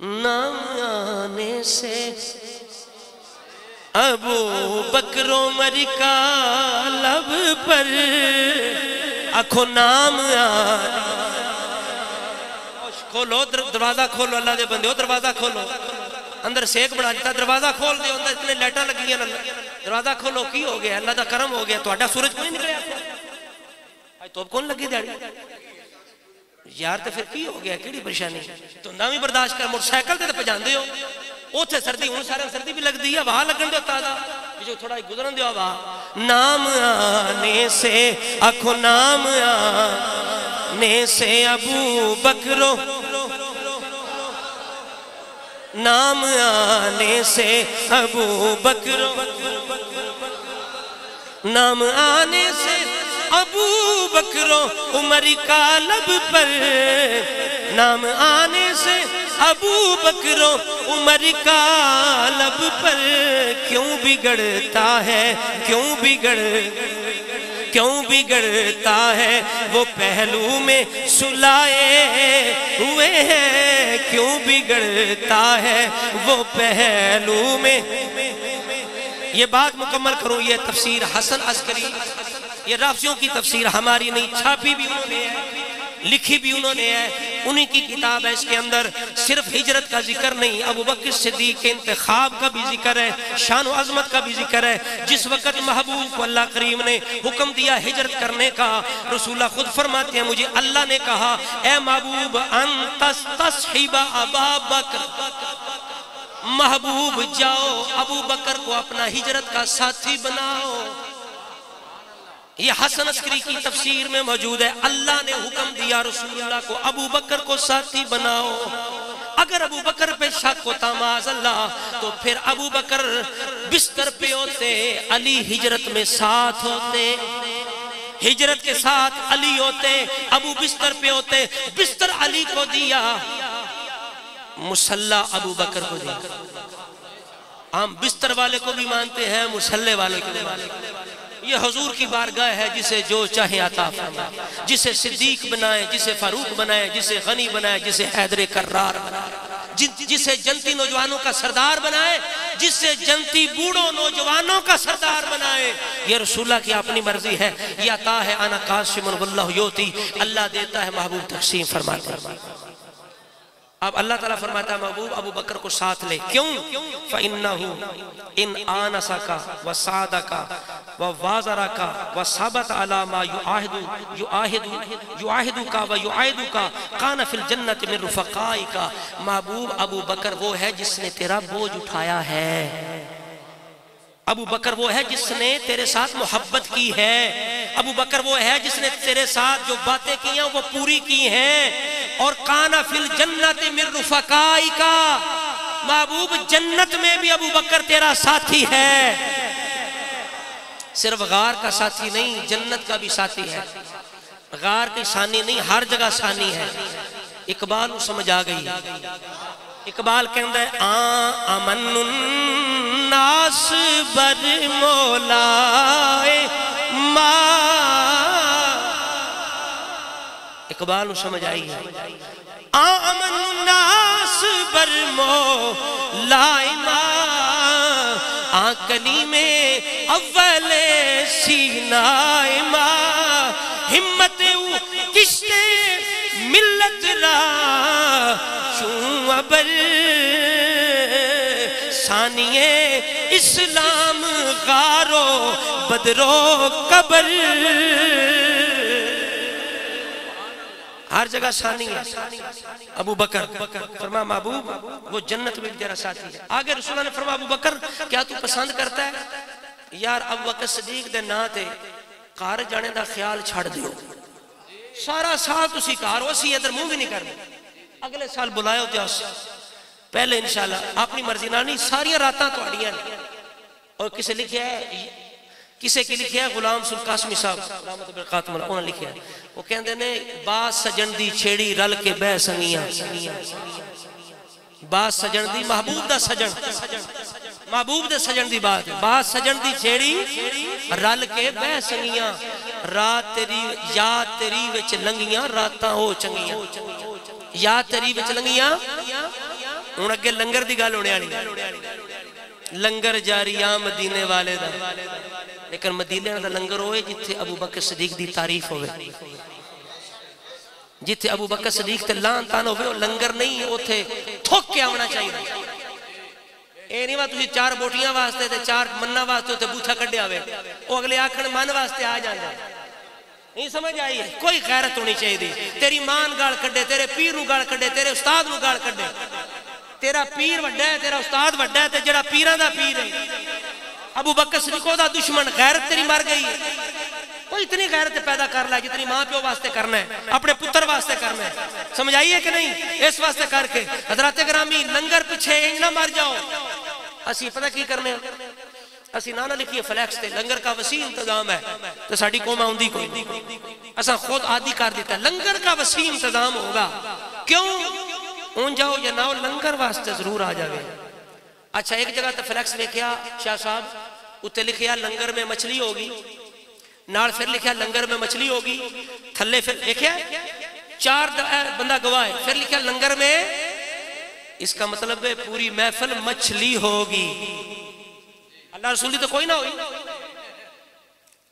نام آنے سے ابو بکر عمر کا لب پر آنکھوں نام کھولو، دروازہ کھولو، اللہ دے بندے ہو دروازہ کھولو، اندر سیک بڑھا دیتا، دروازہ کھول دے، اندر اتنے لیٹاں لگی ہیں، دروازہ کھولو، کی ہو گیا؟ اللہ دا کرم ہو گیا، تو آڈا سورج کوئی نکلے آج تو اب کون لگی دیاڑی یار؟ تو پھر کی ہو گیا؟ کیڑی پریشانی؟ تو نہ بھی برداشت کر، موٹر سائیکل تے پجان دے ہو، اوتھے سردی ہوں سارے سردی بھی لگ دی ہے، وہاں لگن دے تازہ جو تھوڑا گزرن دے وہاں نام آنے سے آنکھوں نام آنے سے ابو بکرو نام آنے سے ابو بکرو نام آنے سے ابو بکرو عمر کا لب پر نام آنے سے ابو بکرو عمر کا لب پر کیوں بگڑتا ہے کیوں بگڑتا ہے وہ پہلو میں سلائے ہوئے ہیں کیوں بگڑتا ہے وہ پہلو میں۔ یہ بات مکمل کروں، یہ تفسیر حسن عسکری، یہ رافضیوں کی تفسیر ہماری نہیں، چھاپی بھی انہوں نے ہے، لکھی بھی انہوں نے ہے، انہی کی کتاب ہے۔ اس کے اندر صرف ہجرت کا ذکر نہیں، ابو بکر صدیق کے انتخاب کا بھی ذکر ہے، شان و عظمت کا بھی ذکر ہے۔ جس وقت محبوب کو اللہ کریم نے حکم دیا ہجرت کرنے کا، رسول اللہ خود فرماتے ہیں مجھے اللہ نے کہا اے محبوب ان تستصحب ابا بکر، محبوب جاؤ ابو بکر کو اپنا ہجرت کا ساتھی بناؤ۔ یہ حسن عسکری کی تفسیر میں موجود ہے، اللہ نے حکم دیا رسول اللہ کو ابو بکر کو ساتھی بناؤ۔ اگر ابو بکر پہ شک ہوتا معاذ اللہ تو پھر ابو بکر بستر پہ ہوتے، علی ہجرت میں ساتھ ہوتے، ہجرت کے ساتھ علی ہوتے، ابو بستر پہ ہوتے، بستر علی کو دیا، مصلح ابو بکر کو دیا۔ ہم بستر والے کو بھی مانتے ہیں، مصلح والے کو بھی مانتے ہیں۔ یہ حضور کی بارگاہ ہے، جسے جو چاہے عطا فرمائے، جسے صدیق بنائے، جسے فاروق بنائے، جسے غنی بنائے، جسے حیدر کرار بنائے، جسے جنتی نوجوانوں کا سردار بنائے، جسے جنتی بوڑھوں نوجوانوں کا سردار بنائے۔ یہ رسول اللہ کی اپنی مرضی ہے، یہ عطا ہے انا قاسم واللہ یوتی، اللہ دیتا ہے محبوب تقسیم فرماتے ہیں۔ اب اللہ تعالیٰ فرماتا ہے محبوب ابو بکر کو ساتھ لے، کیوں؟ فَإِنَّهُ إِنْ آنَسَكَ وَسَادَكَ وَوَازَرَكَ وَصَبَتَ عَلَى مَا يُعَاهِدُكَ وَيُعَاهِدُكَ كَانَ فِي الْجَنَّةِ مِن رُفَقَائِكَ۔ محبوب ابو بکر وہ ہے جس نے تیرا بوجھ اٹھایا ہے، ابو بکر وہ ہے جس نے تیرے ساتھ محبت کی ہے، ابو بکر وہ ہے جس نے تیرے ساتھ جو باتیں کی ہیں وہ پوری کی ہیں۔ اور کانا فی الجنت من رفقائک، محبوب جنت میں بھی ابو بکر تیرا ساتھی ہے، صرف غار کا ساتھی نہیں جنت کا بھی ساتھی ہے، غار کی ثانی نہیں ہر جگہ ثانی ہے۔ اقبال سمجھ آ گئی، اقبال کہندہ ہے آمن الناس بر مولائے ما، اقبال سمجھ آئی ہے، آمن الناس بر مولائے ما، آنکلی میں اول سینائے ما، ہمت کشتے ملت را چون ابر، ثانیے اسلام غارو بدرو قبر، ہر جگہ ثانی ہے ابو بکر، فرمایا محبوب وہ جنت میں تیرا ساتھی ہے۔ آگے رسول اللہ نے فرمایا ابو بکر کیا تو پسند کرتا ہے؟ یار ابو بکر صدیق دے نا تے کار جانے دا خیال چھڑ دیو، سارا سال تسی کار ہو، اسی ادھر منہ بھی نہیں کرنے، اگلے سال بلائے ہو جاؤ، پہلے انشاءاللہ اپنی مرضی نہ نہیں، ساری راتاں تو اڑیاں نہیں۔ اور کسے لکھیا ہے، کسے کی لکھیا ہے؟ غلام سل قاسمی صاحب رحمت برکاتم اللہ، انہوں نے لکھیا ہے، وہ کہندے نے باز سجن دی چھیڑی رل کے بہ سنگیاں، باز سجن دی محبوب دا سجن، محبوب دے سجن دی بات ہے، باز سجن دی چھیڑی رل کے بہ سنگیاں، رات تیری یاد تیری وچ لنگیاں راتاں ہو چنگیاں، یاد تیری وچ لنگیاں۔ ہن اگے لنگر دی گل ہونے والی، لنگر جاری آ مدینے والے دا، لیکن مدینے دا لنگر ہوئے جتھے ابو بکر صدیق دی تعریف ہوئے، جتھے ابو بکر صدیق تے لان تان ہوئے، لنگر نہیں اوتھے تھوک کے آونا چاہیے۔ اے نہیں وا تسی چار بوٹیاں واسطے تے چار مننا واسطے اوتھے بوٹھا کڈیا ہوئے، او اگلے آکھن من واسطے آ جاندا، نہیں سمجھ آئی ہے؟ کوئی غیرت ہونی چاہیے دی، تیری مان گال کڈے، تیرے پیر نو گال کڈے، تیرے استاد نو گال کڈے، تیرا پیر وڈا ہے، تیرا استاد وڈا ہے، تے جڑا پیراں دا پیر ہے ابو بکر صدیق دا دشمن، غیرت تیری مر گئی ہے۔ کوئی اتنی غیرت پیدا کر لے جتنی ماں پیو واسطے کرنا ہے، اپنے پتر واسطے کرنا ہے، سمجھ آئی ہے کہ نہیں؟ اس واسطے کر کے حضرات گرامی لنگر پیچھے انج نہ مر جاؤ۔ اسی پتہ کی کرنے ہیں، اسی نہ لکھیے فلیکس تے لنگر کا وسیع انتظام ہے تو ساڑی قوم آؤندی کوئی اساں خود عادی کر دیتا ہے، لنگر کا وسیع انتظام ہوگا، کیوں اون جاؤ یا نہ لنگر واسطے ضرور آ جاوے۔ اچھا ایک جگہ تے فلیکس لکھیا شاہ صاحب، اتنے لکھیا لنگر میں مچھلی ہوگی، نال پھر لکھیا لنگر میں مچھلی ہوگی، تھلے پھر لکھیا چار بندہ گواہ ہے، پھر لکھیا لنگر میں، اس کا مطلب ہے پوری محفل مچھلی ہوگی، اللہ رسول تو کوئی نہ ہوئی۔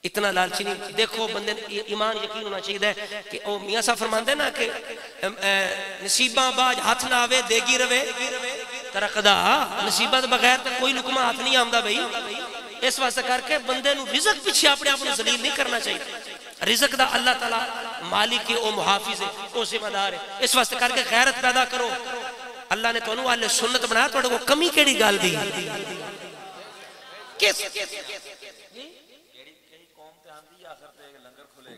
اتنا لالچی نہیں، دیکھو بندے ایمان یقین ہونا چاہیے کہ او میاں صاحب فرماندے نا کہ نصیباں باج ہاتھ نہ آوے دیگی روے ترقدہ، نصیباں بغیر تو کوئی لکمہ ہاتھ نہیں آمدہ بھئی۔ اس واسطے کر کے بندے نو رزق پیچھے اپنے آپ نو ذلیل نہیں کرنا چاہیے، رزق دا اللہ تعالیٰ مالک ہے، او محافظ ہے، او ذمہ دار ہے، اس واسطے کر کے غیرت پیدا کرو۔ اللہ نے تو انہوں اہل سنت بنایا، تو انہوں کو کمی کیڑی گال دی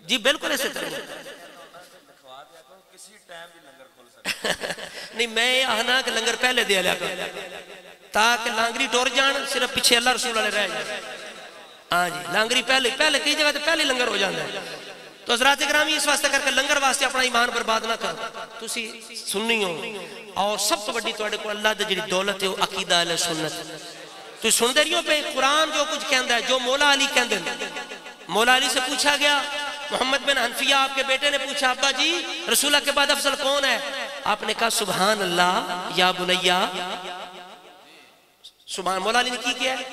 جی بالکل ایسے طرح نہیں، میں آہنا کہ لنگر پہلے دیا لیا کر تاکہ لانگری ٹور جان، صرف پیچھے اللہ رسول اللہ رہ جائے۔ ہاں جی لانگری پہلے کئی جگہ پہلے لنگر ہو جاندہ ہے۔ تو حضرات گرامی اس واسطے کر کے لنگر واسطے اپنا ایمان برباد نہ کر، تسی سننی ہو، اور سب تو بڑی توڑے کو اللہ دے جڑی دولت ہے وہ عقیدہ اہل سنت۔ تو سن دے رہی ہو پہ قرآن جو کچھ کہندہ ہے، جو مولا علی کہندے ہیں، مولا علی سے پوچھا گیا، محمد بن حنفیہ آپ کے بیٹے نے پوچھا ابا جی رسول اللہ کے بعد افضل کون ہے؟ آپ نے کہا سبحان اللہ یا بنیا، سبحان، مولا علی نے کی کیا ہے؟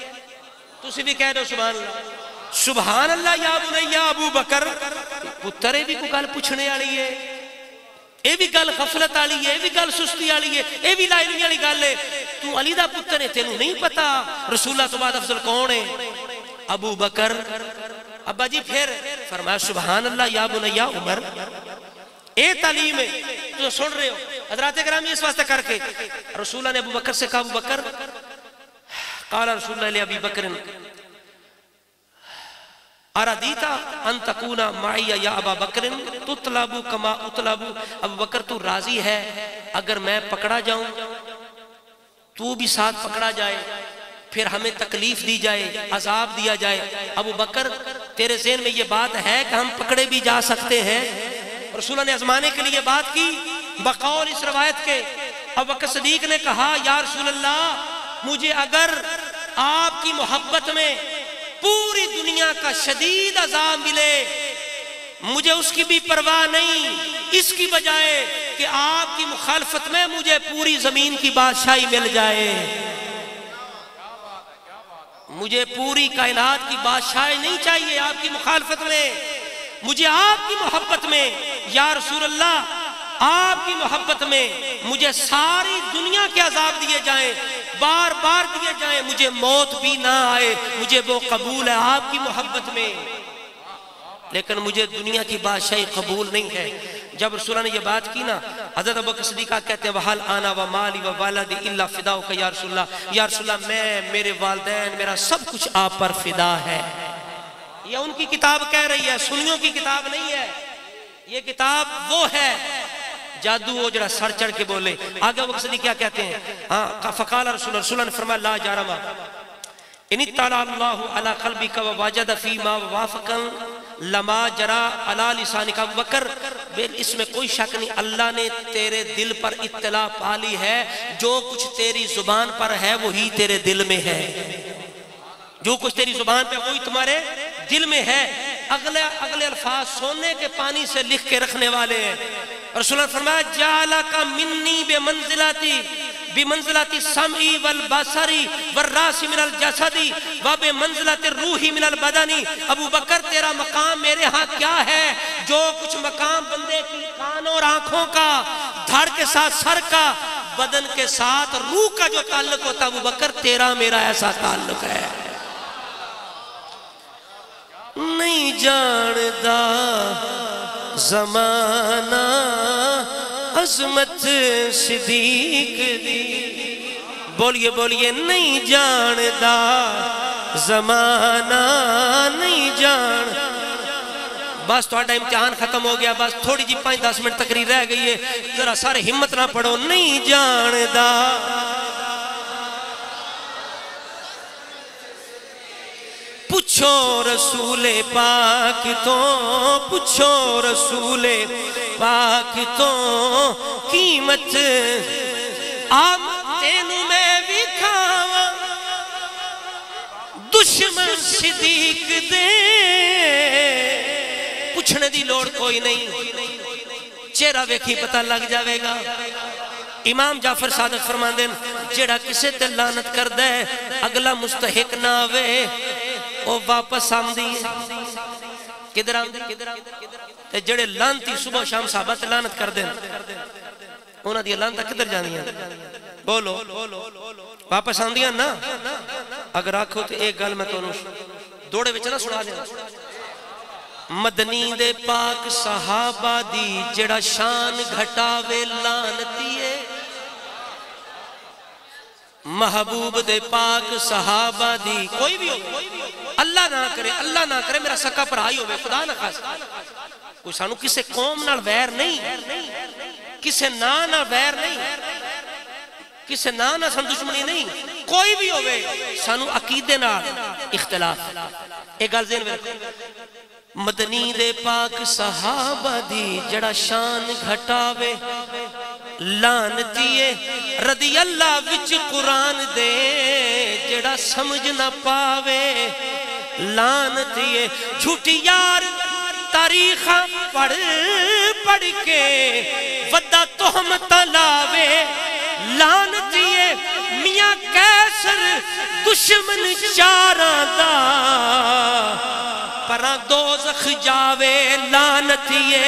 تسی بھی کہہ دو سبحان اللہ، سبحان اللہ یا بنیا ابو بکر، پترے بھی کو گل پوچھنے آلی ہے، اے بھی گل غفلت آلی ہے، اے بھی گل سستی آلی ہے، اے بھی لائنی آلی گل ہے، تو علی دا پتر ہے، تینوں نہیں پتا رسول اللہ تو بعد افضل کون ہے؟ ابو بکر۔ ابا جی پھر فرمایا سبحان اللہ یا بنیا عمر۔ اے تعلیم ہے جو سن رہے ہو حضرات گرامی، اس واسطے کر کے رسول اللہ نے ابو بکر سے کہا ابو بکر، قال رسول اللہ علیہ ابی بکر اردیتا ان تکونا معی یا ابا بکر تطلبو کما اطلبو، ابو بکر تو راضی ہے اگر میں پکڑا جاؤں تو بھی ساتھ پکڑا جائے، پھر ہمیں تکلیف دی جائے، عذاب دیا جائے؟ ابو بکر تیرے ذہن میں یہ بات ہے کہ ہم پکڑے بھی جا سکتے ہیں؟ رسول اللہ نے ازمانے کے لیے بات کی بقول اس روایت کے۔ ابو بکر صدیق نے کہا یا رسول اللہ مجھے اگر آپ کی محبت میں پوری دنیا کا شدید عذاب ملے مجھے اس کی بھی پرواہ نہیں، اس کی بجائے کہ آپ کی مخالفت میں مجھے پوری زمین کی بادشاہی مل جائے، مجھے پوری کائنات کی بادشاہی نہیں چاہیے آپ کی مخالفت میں، مجھے آپ کی محبت میں یا رسول اللہ آپ کی محبت میں مجھے ساری دنیا کے عذاب دیے جائیں، بار بار دیے جائیں، مجھے موت بھی نہ آئے، مجھے وہ قبول ہے آپ کی محبت میں، لیکن مجھے دنیا کی بادشاہی قبول نہیں ہے۔ جب رسول اللہ نے یہ بات کی نا، حضرت ابوبکر صدیق کہتے ہیں وَحَلْ آنَا وَمَالِي وَوَالَدِي إِلَّا فِدَاؤُكَ یا رسول اللہ، یا رسول اللہ میں، میرے والدین، میرا سب کچھ آپ پر فدا ہے۔ یہ ان کی کتاب کہہ رہی ہے، سنیوں کی کتاب نہیں ہے، یہ کتاب وہ ہے جادو وہ جڑا سر چڑھ کے بولے۔ آگے ابوبکر صدیق کیا کہتے ہیں؟ ہاں فقال رسول اللہ نے فرمایا لا جارما ان اطلع اللہ علی قلبک وواجد فیما وافقا لما جرا علی لسانک۔ ابوبکر اس میں کوئی شک نہیں، اللہ نے تیرے دل پر اطلاع پالی ہے، جو کچھ تیری زبان پر ہے وہی تیرے دل میں ہے، جو کچھ تیری زبان پہ وہی تمہارے دل میں ہے۔ اگلے الفاظ سونے کے پانی سے لکھ کے رکھنے والے ہیں۔ رسول اللہ نے فرمایا جعلک منی بمنزلت السمع والبصر والراس من الجسد وبمنزلت الروح من البدن۔ ابو بکر تیرا مقام میرے ہاں کیا ہے؟ جو کچھ مقام بندے کی کانوں اور آنکھوں کا، دھڑ کے ساتھ سر کا، بدن کے ساتھ روح کا جو تعلق ہوتا ابو بکر تیرا میرا ایسا تعلق ہے۔ نہیں جاندا زمانہ عظمت صدیق دی، بولیے بولیے نہیں جاندا زمانہ، نہیں جان۔ بس تھوڑا امتحان ختم ہو گیا، بس تھوڑی جی 5-10 منٹ تقریر رہ گئی ہے، ذرا سارے ہمت نہ پڑھو۔ نہیں جاندا پوچھو رسول پاک تو، پوچھو رسول پاک تو قیمت آپ تینوں میں بھی کھاوا دشمن صدیق دے۔ پوچھنے دی لوڑ کوئی نہیں، چہرہ ویکھی پتہ لگ جاوے گا۔ امام جعفر صادق فرماندے جیڑا کسے تے لعنت کر دے اگلا مستحق نہ آوے وہ واپس آمدی ہے۔ کدھر آمدی؟ تے جڑے لانتی صبح شام صحابہ تے لعنت کر دیں انہاں دی لعنتاں کدھر جاندیاں؟ بولو واپس آمدیاں نا؟ اگر آکھو تے ایک گل میں تو دوڑے وچ نہ سنا دیں۔ مدنی دے پاک صحابہ دی جڑا شان گھٹاوے لعنتی ہے، محبوب دے پاک صحابہ دی کوئی بھی ہو، اللہ نہ کرے، اللہ نہ کرے میرا سکا پرہائی ہوئے، خدا نہ خاص کوئی سانو کسے قوم نال ویر نہیں، کسے نہ ویر نہیں، کسے نہ سن دشمنی نہیں، کوئی بھی ہوئے سانو عقیدے نال اختلاف۔ ایک گل ذہن میں رکھو، مدنی دے پاک صحابہ دی جڑا شان گھٹاوے لعنتیے، رضی اللہ وچ قرآن دے جڑا سمجھ نہ پاوے لعنتیے، جھوٹی یار تاریخ پڑھ پڑھ کے ودا تہمت لاوے لعنتیے، میاں کیسر دشمن چاراں دا پراں دوزخ جاوے لعنتیے۔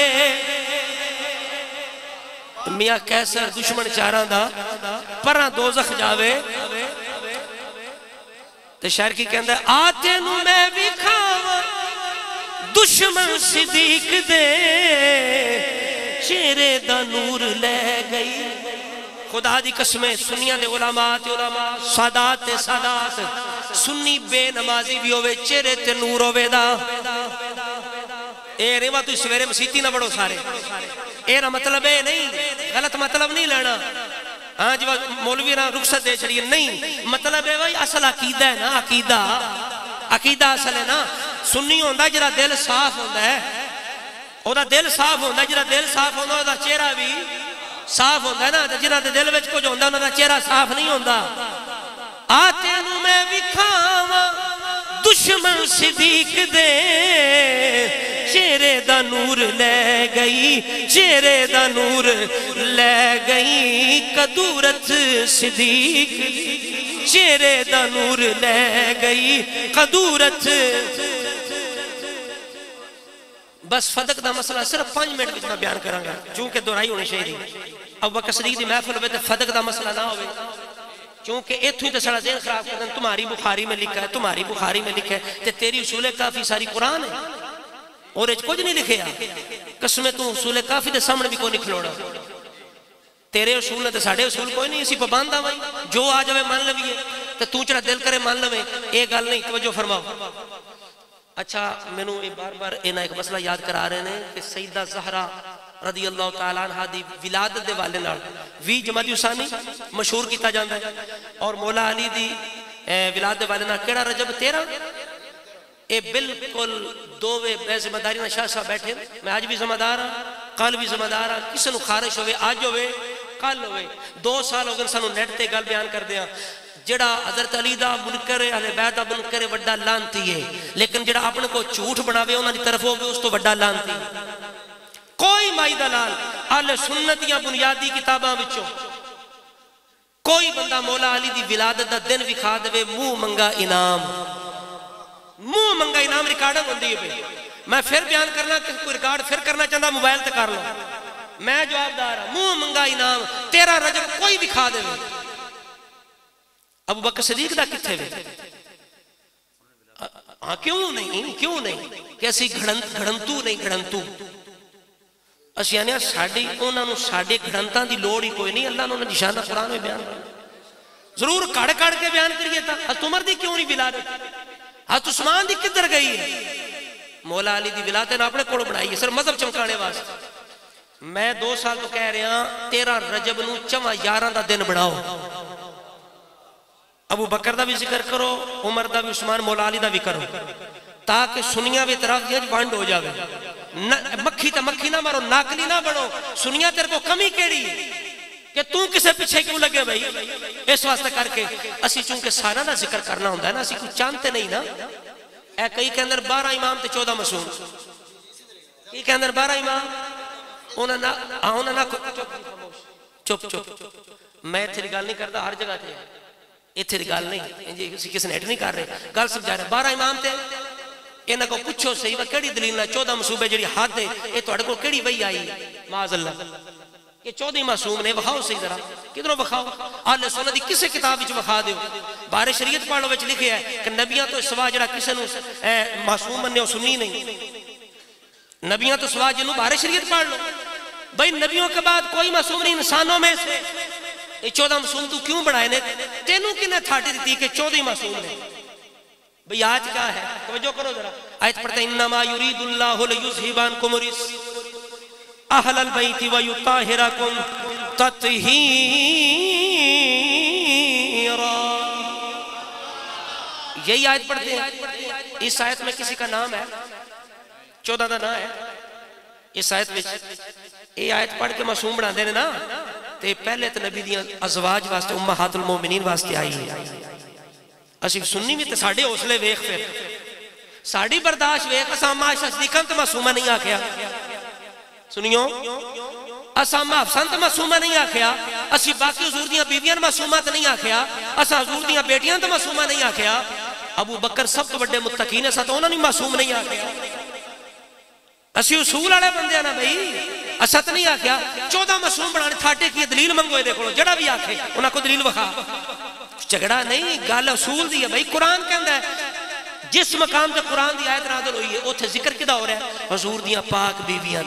میاں کیسر دشمن چاراں دا پراں دوزخ جاوے، تے شاعر کی کہندہ ہے آتے نو میں بھی کھاواں دشمن صدیق دے، چہرے دا نور لے گئی۔ خدا دی قسمیں سنیاں دے علماء سادات تے سادات، سنی بے نمازی بھی ہوئے چہرے تے نور ہوئے دا۔ اے ریوہ تو سویرے مسیتی نہ بڑھو سارے، اے نہ مطلب ہے نہیں، غلط مطلب نہیں لینا، ہاں جو مولوی نہ رخصت دے چڑی نہیں، مطلب ہے وہی اصل عقیدہ ہے نا، عقیدہ اصل ہے نا۔ سنی ہوندہ جرا دل صاف ہوندہ ہے، او دا دل صاف ہوندہ، جرا دل صاف ہوندہ او دا چہرہ بھی صاف ہوندہ ہے نا، جنہاں دے دل وچ کچھ ہوندہ انہاں دا چہرہ صاف نہیں ہوندہ۔ آتے نو میں بھی کھاواں دشمن صدیق دے، چہرے دا نور لے گئی، چہرے دا نور لے گئی قدورت صدیق، چہرے دا نور لے گئی قدورت۔ بس فدق دا مسئلہ صرف 5 منٹ بچنا بیان کرانگا چونکہ دہرائی ہونی چاہیے۔ ابو بکر صدیق دی محفل ہوئے تو فدق دا مسئلہ نہ ہوئے، چونکہ ایتھویں تو سڑا ذہن خراب کردن تمہاری بخاری میں لکھا ہے، تمہاری بخاری میں لکھا ہے، تے تیری اصول کافی ساری قرآن ہے، اور کچھ نہیں لکھیا قسمیں تو اصول کافی دے سامنے بھی کوئی نہیں کھلوڑا تیرے اصول تے ساڈے اصول کوئی نہیں اسی پابند آ جو آ جائے مان لویے تے تو چڑا دل کرے مان لوے یہ گل نہیں توجہ فرماؤ اچھا مینوں یہ بار بار اینا ایک مسئلہ یاد کرا رہے ہیں کہ سیدہ زہرا رضی اللہ تعالیٰ عنہ دی ولادت دے والے نال 20 جمادی الثانی مشہور کیتا جاندا ہے اور مولا علی دی ولادت دے والے نال کیڑا رجب 13 اے بالکل دووے بے ذمہ داری نال شاہ صاحب بیٹھے میں آج بھی ذمہ دار ہاں کل بھی ذمہ دار ہاں کسے نو خارش ہوئے آج ہوئے کل ہوئے 2 سال ہو گئے سانو نیٹ تے گل بیان کر دیاں جڑا حضرت علی دا منکر اہل بیت دا منکر وڈا لعنتی ہے لیکن جڑا اپنے کو جھوٹ بناوے انہاں دی طرف ہوے اس تو وڈا لعنتی کوئی مائی دلال اہل سنت یا بنیادی کتاباں وچوں کوئی بندہ مولا علی دی ولادت دا دن وکھا دے منہ منگا انعام ریکارڈنگ ہوندی ہے میں پھر بیان کرنا کہ کوئی ریکارڈ پھر کرنا چاہتا موبائل تے کر لو میں جواب دار ہوں منہ منگا انعام 13 رجب کوئی وکھا دے ابو بکر صدیق دا کتھے وے ہاں کیوں نہیں کہ اسی گھڑنتو نہیں گھڑنتو اسی آنے ساڑی انہوں نے ساڑے گھڑنتاں دی لوڑ ہی کوئی نہیں اللہ نے نشانہ قرآن میں بیان ضرور کڑ کے بیان کریے تھا حضرت عمر دی کیوں نہیں ولادت حضرت عثمان دی کدھر گئی ہے مولا علی دی ولادت نے اپنے کوڑ بنائی ہے سر مذہب چمکانے واسطے میں 2 سال تو کہہ رہا 13 رجب نو 11 دا دن بناؤ ابو بکر دا بھی ذکر کرو عمر دا بھی عثمان مولا علی دا بھی کرو تاکہ سنیاں بھی طرف جج بانڈ ہو جاوے مکھی تا مکھی نہ مارو ناکلی نہ بڑھو سنیاں تیرے کو کمی کیڑی کہ تو کسے پیچھے کیوں لگے بھائی اس واسطے کر کے اسی چونکہ سارا دا ذکر کرنا ہوندہ ہے نا اسی کچھ چانتے نہیں نا اے کئی کے اندر 12 امام تے 14 معصوم کئی کے اندر 12 امام انہاں نہ چپ میں تیری گال نہیں کرتا ہر جگہ تے یہ تیری گال نہیں کسی نے ایڈ نہیں کر رہے گل سمجھا رہے 12 امام تے انہاں کو پوچھو صحیح وہ کیڑی دلیل نہ 14 مصوبے جڑی حد ہے یہ تہاڈے کو کیڑی وہی آئی معاذ اللہ یہ 14 معصوم نے بخاؤ صحیح ذرا کدھروں بخاؤ اہل سنت دی کسے کتاب وچ بخا دیو بارے شریعت پڑھ لو وچ لکھیا ہے کہ نبیاں تو سوا جڑا کسے نو معصوم مننے او سنی نہیں نبیاں تو سوا جنوں بارے شریعت پڑھ لو بھائی نبیوں کے بعد کوئی معصوم نہیں انسانوں میں سے یہ 14 معصوم تو کیوں بڑھائے نے تینوں کی نے تھاٹی دیتی کہ 14 معصوم نے بھئی آج کیا ہے توجہ کرو ذرا آیت پڑھتا ہے انما یرید اللہ لیذھب عنکم الرجس اہل البیت ویطہرکم تطہیرا یہی آیت پڑھتے ہیں اس آیت میں کسی کا نام ہے 14 دا نام ہے اس آیت میں یہ آیت پڑھ کے معصوم بنا دینے نا تے پہلے تو نبی دیاں ازواج واسطے امہات المومنین واسطے آئی ہے اسی سننی بھی تے ساڑھے حوصلے ویخ پھر ساڑھی برداشت ویخ اسامہ عائشہ صدیقہ تے معصومہ نہیں آکھیا سنیو اسامہ حفصہ تے معصومہ نہیں آکھیا اسی باقی حضور دیاں بیویاں معصومہ تے نہیں آکھیا اسا حضور دیاں بیٹیاں تے معصومہ نہیں آکھیا ابو بکر سب تو بڑے متقین ہے تو انہوں نے معصوم نہیں آکھیا اسی اصول آڑے بندے نا بھئی اسات نہیں آکھیا 14 معصوم بڑھانے تھاٹے کی دلیل منگوئے دیکھو جڑا بھی آکھے انہاں کو دلیل بخا جھگڑا نہیں گال اصول دی ہے بھئی قرآن کے اندر جس مقام تے قرآن دی آیت نازل ہوئی ہے اوتھے ذکر کدا ہو رہا ہے حضور دیاں پاک بیویاں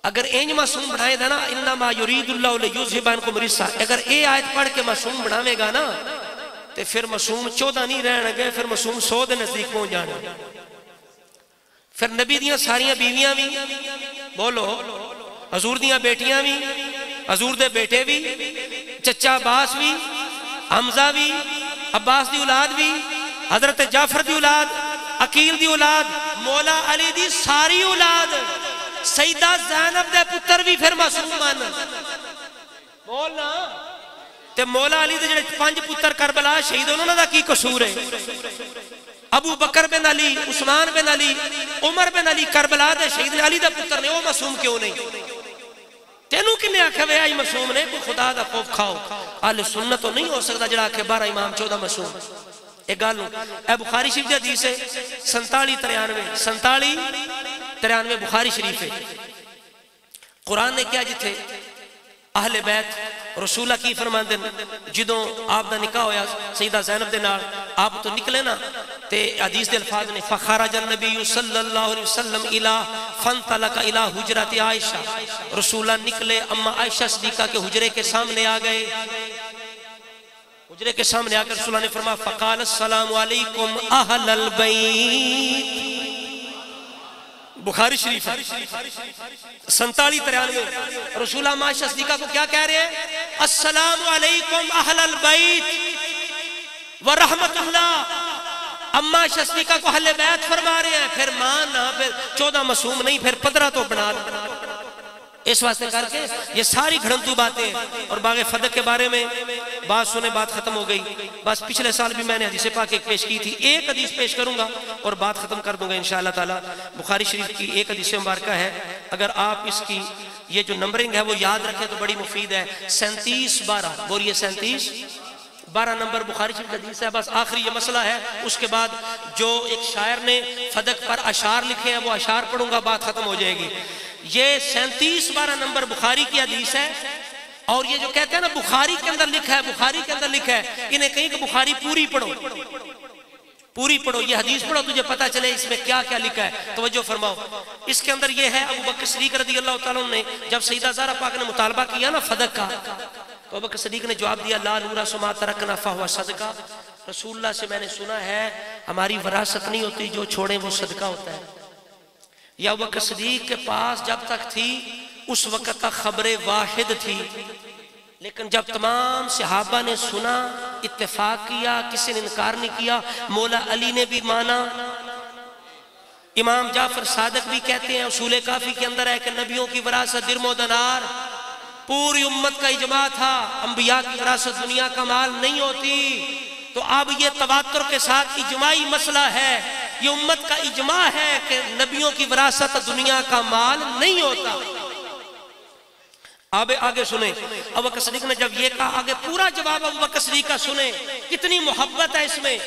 اگر اینج معصوم بڑھائے دا نا انما یرید اللہ لیذھب عنکم الرجس اگر اے آیت پڑھ کے معصوم بڑھاوے گا نا تے پھر معصوم 14 نہیں رہن گے پھر معصوم 100 دے نزدیک پہنچ جانے پھر نبی دیاں ساریاں بیویاں بھی بولو حضور دیاں بیٹیاں بھی حضور دے بیٹے بھی چچا عباس بھی حمزہ بھی عباس دی اولاد بھی حضرت جعفر دی اولاد عقیل دی اولاد مولا علی دی ساری اولاد سیدہ زینب دے پتر بھی پھر معصوم من بولنا تے مولا علی دے جڑے 5 پتر کربلا شہید انہوں نے دا کی قصور ہے ابو بکر بن علی عثمان بن علی عمر بن علی کربلا دے شہید علی دے پتر نے وہ معصوم کیوں نہیں تینوں کنے آکھے وے آئی معصوم نے کوئی خدا دا خوف کھاؤ اہل سنت تو نہیں ہو سکتا جڑا کہ 12 امام 14 معصوم ایک گالوں اے بخاری شریف دی حدیث ہے 47-93 بخاری شریف ہے قرآن نے کیا جتھے اہل بیت رسولہ کی فرمان دن جدوں آپ دا نکاح ہویا سیدہ زینب دے نال آپ تو نکلے نا تے حدیث دے الفاظ نے فخرج النبی صلی اللہ علیہ وسلم الى فانطلق الى حجرت عائشہ، رسول اللہ نکلے اما عائشہ صدیقہ کے حجرے کے سامنے آ گئے، حجرے کے سامنے آ کر رسول اللہ نے فرمایا فقال السلام علیکم اہل البیت، بخاری شریف 4793 رسول اللہ عائشہ صدیقہ کو کیا کہہ رہے ہیں؟ السلام علیکم اہل البیت ورحمت اللہ، اما عائشہ صدیقہ کو اہل بیت فرما رہے ہیں، پھر ماں نہ پھر 14 معصوم نہیں، پھر 15 تو بنا دیں۔ اس واسطے کر کے یہ ساری گھڑنتو باتیں، اور باغ فدق کے بارے میں بات سنے بات ختم ہو گئی، بس پچھلے سال بھی میں نے حدیث پاک ایک پیش کی تھی، ایک حدیث پیش کروں گا اور بات ختم کر دوں گا انشاءاللہ تعالی۔ بخاری شریف کی ایک حدیث مبارکہ ہے، اگر آپ اس کی یہ جو نمبرنگ ہے وہ یاد رکھیں تو بڑی مفید ہے، 3712 بولیے 3712 نمبر بخاری شریف حدیث ہے۔ بس آخری یہ مسئلہ ہے، اس کے بعد جو ایک شاعر نے فدق پر اشعار لکھے ہیں وہ اشعار پڑھوں گا، بات ختم ہو جائے گی۔ یہ 3712 نمبر بخاری کی حدیث ہے، اور یہ جو کہتے ہیں نا بخاری کے اندر لکھا ہے، بخاری کے اندر لکھا ہے، انہیں کہیں کہ بخاری پوری پڑھو، پوری پڑھو، یہ حدیث پڑھو تجھے پتہ چلے اس میں کیا کیا لکھا ہے، توجہ فرماؤ۔ اس کے اندر یہ ہے ابو بکر صدیق رضی اللہ تعالیٰ نے جب سیدہ زہرا پاک نے مطالبہ کیا نا فدق کا، تو ابو بکر صدیق نے جواب دیا لا نورا سما ترکنا فہو صدقہ، رسول اللہ سے میں نے سنا ہے ہماری وراثت نہیں ہوتی، جو چھوڑیں وہ صدقہ ہوتا ہے۔ یا ابو بکر صدیق کے پاس جب تک تھی اس وقت تک خبر واحد تھی، لیکن جب تمام صحابہ نے سنا اتفاق کیا، کسی نے انکار نہیں کیا، مولا علی نے بھی مانا، امام جعفر صادق بھی کہتے ہیں اصول کافی کے اندر ہے کہ نبیوں کی وراثت درم و دینار، پوری امت کا اجماع تھا، انبیاء کی وراثت دنیا کا مال نہیں ہوتی، تو اب یہ تواتر کے ساتھ اجماعی مسئلہ ہے، یہ امت کا اجماع ہے کہ نبیوں کی وراثت دنیا کا مال نہیں ہوتا۔ آگے سنیں ابو بکر صدیق نے جب یہ کہا، آگے پورا جواب ابو بکر صدیق کا سنیں، کتنی محبت ہے اس میں،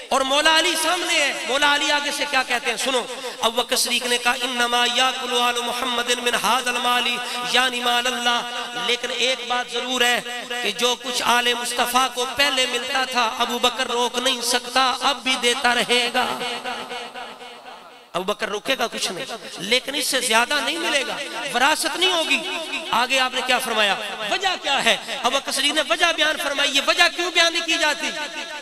اور مولا علی سامنے ہے، مولا علی آگے سے کیا کہتے ہیں سنو۔ ابو بکر صدیق نے کہا انما یاکل آل محمد من ھذا المال یعنی مال اللہ، لیکن ایک بات ضرور ہے کہ جو کچھ آل مصطفیٰ کو پہلے ملتا تھا ابو بکر روک نہیں سکتا، اب بھی دیتا رہے گا، ابو بکر روکے گا کچھ نہیں، لیکن اس سے زیادہ نہیں ملے گا، وراثت نہیں ہوگی۔ آگے آپ نے کیا فرمایا، وجہ کیا ہے؟ ابو بکر صدیق نے وجہ بیان فرمائی، یہ وجہ کیوں بیان نہیں کی جاتی؟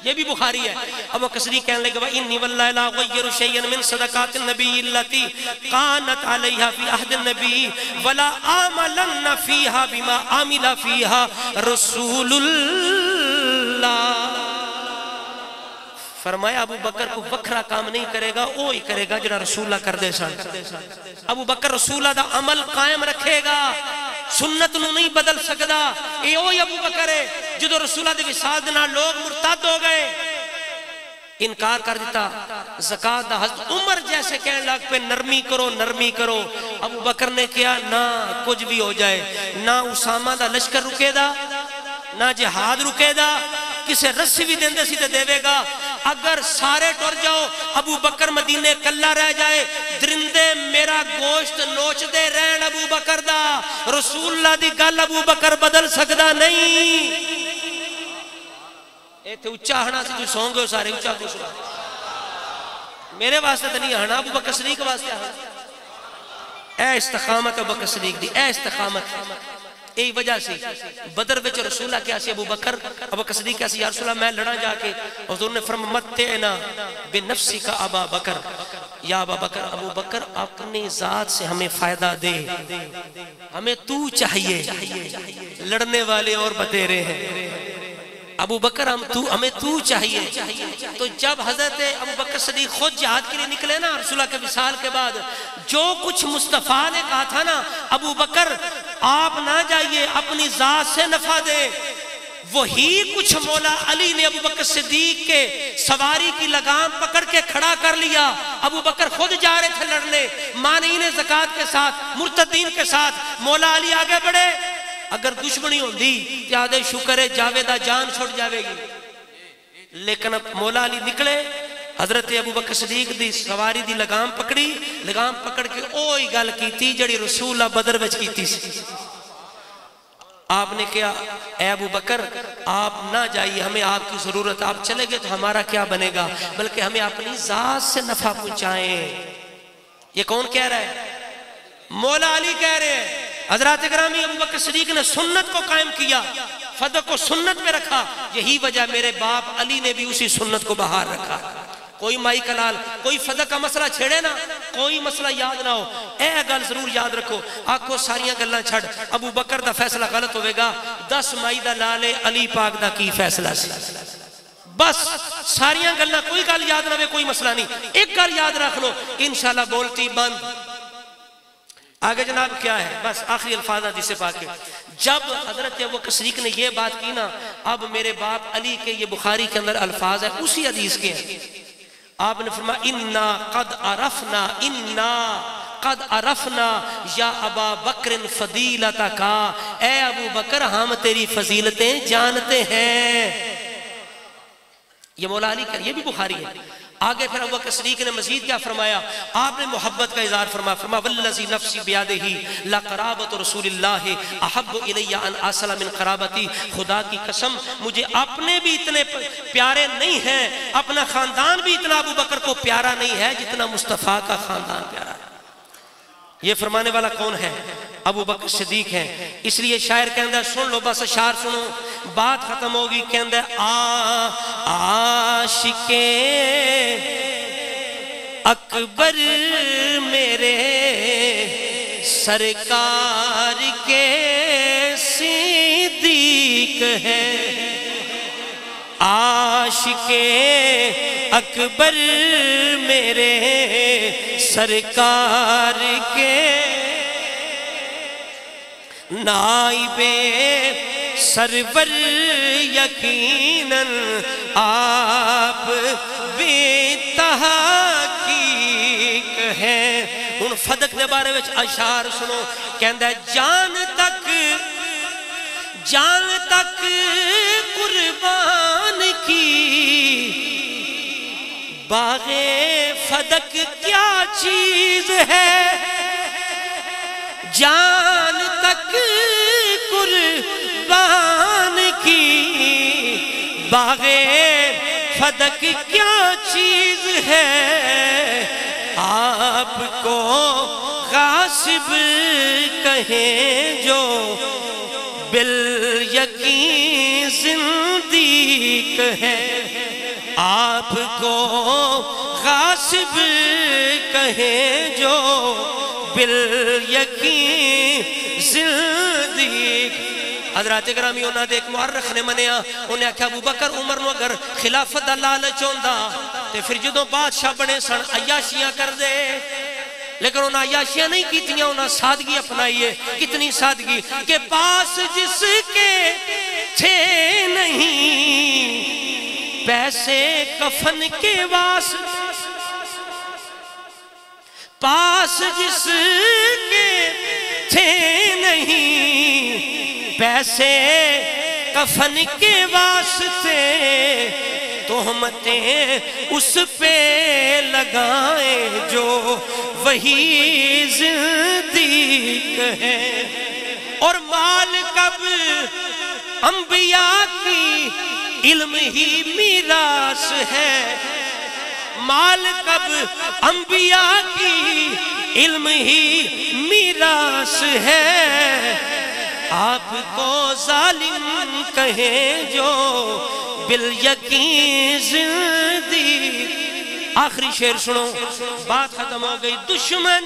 یہ بھی بخاری ہے۔ ابو بکر صدیق کہنے لگے وَإِنِّي وَاللَّهِ لَا أُغَيِّرُ شَيْئًا مِنْ صَدَقَاتِ النَّبِيِّ الَّتِي كَانَتْ عَلَيْهَا فِي عَهْدِ النَّبِيِّ وَلَا آمَلَنَّ فِيهَا بِمَا عَمِلَ فِيهَا رَسُولُ اللَّهِ۔ فرمایا ابو بکر کو وکھرا کام نہیں کرے گا، وہی کرے گا جڑا رسول اللہ کر دے سن۔ ابو بکر رسول اللہ دا عمل قائم رکھے گا، سنت نو نہیں بدل سکدا، اے وہی ابو بکر ہے جدو رسول اللہ دے وصال دے نال لوگ مرتد ہو گئے، انکار کر دیتا زکات دا۔ حضرت عمر جیسے کہنے لگ پہ نرمی کرو نرمی کرو، ابو بکر نے کیا نہ کچھ بھی ہو جائے، نہ اسامہ دا لشکر رکے دا، نہ جہاد رکے دا، کسے رسی بھی دیندے سی تے دے گا، اگر سارے ٹر جاؤ ابو بکر مدینے کلا رہ جائے، درندے میرا گوشت نوچ دے رہن ابو بکر دا، رسول اللہ دی گل ابو بکر بدل سکدا نہیں۔ اے تے اچھا ہنا سی، جو سون گے سارے اچھا کو سنا، میرے واسطے تے نہیں ہنا، ابو بکر صدیق واسطے ہنا۔ اے استقامت ابو بکر صدیق دی، اے استقامت، یہی وجہ سے بدر وچ رسول اللہ کیا سی ابو بکر صدیق کیا سی، یا رسول اللہ میں لڑا جا کے، حضور نے فرمایا متعنا بنفسی کا ابا بکر، یا ابا بکر، ابو بکر اپنی ذات سے ہمیں فائدہ دے، ہمیں تو چاہیے، لڑنے والے اور بتیرے ہیں، ابو بکر ہمیں تو چاہیے۔ تو جب حضرت ابو بکر صدیق خود جہاد کے لیے نکلے نا رسول اللہ کے وصال کے بعد، جو کچھ مصطفیٰ نے کہا تھا نا ابو بکر آپ نہ جائیے، اپنی ذات سے نفع دے، وہی کچھ مولا علی نے ابو بکر صدیق کے سواری کی لگام پکڑ کے کھڑا کر لیا۔ ابو بکر خود جا رہے تھے لڑنے مانعین زکات کے ساتھ، مرتدین کے ساتھ، مولا علی آگے بڑھے، اگر دشمنی ہوندی کہ آدھے شکر ہے جاویدہ جان چھوڑ جاوے گی، لیکن اب مولا علی نکلے، حضرت ابو بکر صدیق دی سواری دی لگام پکڑی، لگام پکڑ کے اوہی گل کیتی جڑی رسول اللہ بدر وچ کیتی سی۔ آپ نے کیا اے ابو بکر آپ نہ جائیے، ہمیں آپ کی ضرورت، آپ چلے گئے تو ہمارا کیا بنے گا، بلکہ ہمیں اپنی ذات سے نفع پہنچائیں۔ یہ کون کہہ رہا ہے؟ مولا علی کہہ رہے ہیں۔ حضرات گرامی ابو بکر صدیق نے سنت کو قائم کیا، فدق کو سنت میں رکھا، یہی وجہ میرے باپ علی نے بھی اسی سنت کو بہار رکھا۔ کوئی مائی کلال کوئی فدق کا مسئلہ چھیڑے نا، کوئی مسئلہ یاد نہ ہو، اے گل ضرور یاد رکھو، آکھو ساریاں گلاں چھڑ، ابو بکر دا فیصلہ غلط ہوئے گا، 10 مائی دا لالے علی پاک دا کی فیصلہ سی، بس ساریاں گلاں کوئی گل یاد نہ ہوئے کوئی مسئلہ نہیں، ایک گل یاد رکھ لو، انشاءاللہ بولتی بند۔ آگے جناب کیا ہے، بس آخری الفاظ حدیث پاک کے، جب حضرت ابو بکر صدیق نے یہ بات کی نا، اب میرے باپ علی کے یہ بخاری کے اندر الفاظ ہیں اسی حدیث کے ہیں، آپ نے فرمایا اِنَّا قَدْ عَرَفْنَا یا ابا بکر فضیلتکا، اے ابو بکر ہم تیری فضیلتیں جانتے ہیں۔ یہ مولا علی کا، یہ بھی بخاری ہے۔ آگے پھر ابو بکر صدیق نے مزید کیا فرمایا، آپ نے محبت کا اظہار فرمایا وَالَّذِي نَفْسِ بِيَدِهِ لَقَرَابَةُ رَسُولِ اللَّهِ أَحَبُّ إِلَيَّ أَنْ أَصِلَ مِنْ قَرَابَتِي، خدا کی قسم مجھے اپنے بھی اتنے پیارے نہیں ہیں، اپنا خاندان بھی اتنا ابو بکر کو پیارا نہیں ہے جتنا مصطفیٰ کا خاندان پیارا ہے۔ یہ فرمانے والا کون ہے؟ ابو بکر صدیق ہیں۔ اس لیے شاعر کہندہ ہے، سن لو بس اشعار سنو، بات ختم ہوگی، کہندہ ہے عاشق اکبر میرے سرکار کے صدیق ہے، عاشق اکبر میرے سرکار کے نائب سرور یقیناً آپ بے تحقیق ہیں۔ ان فدق دے بارے وچ اشعار سنو، کہندہ ہے جان تک قربان کی باغ فدق کیا چیز ہے، جان تک قربان کی باغ فدق کیا چیز ہے، آپ کو غاصب کہیں جو بالیقین زندیق ہے، آپ کو غاصب کہیں جو بالیقین زندیق۔ حضرات گرامی انہاں دے ایک معرخ نے منیا، انہیں کہا ابو بکر عمر نو اگر خلافت دا لالچ ہوندا تے پھر جدوں بادشاہ بنے سن عیاشیاں کر دے، لیکن انہاں عیاشیاں نہیں کیتیاں، انہاں سادگی اپنائیے۔ کتنی سادگی کہ پاس جس کے تھے نہیں پیسے کفن کے واسطے، پاس جس کے تھے نہیں پیسے کفن کے واسطے، تہمتیں اس پہ لگائیں جو وہی زندیق ہے، اور مال کب انبیاء کی علم ہی میراث ہے، مال کب انبیاء کی علم ہی میراث ہے، آپ کو ظالم کہیں جو بالیقین زندیق۔ آخری شعر سنو، بات ختم ہو گئی۔ دشمن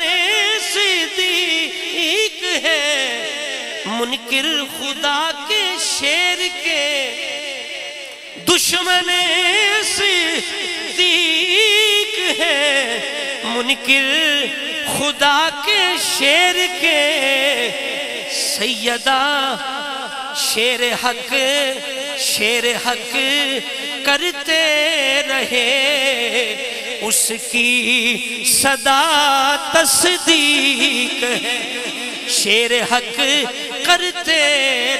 صدیق ہے منکر خدا کے شیر کے، دشمن صدیق ہے منکر خدا کے شیر کے، سیدہ شیر حق کرتے رہے، اس کی صدا تصدیق ہے، شیر حق کرتے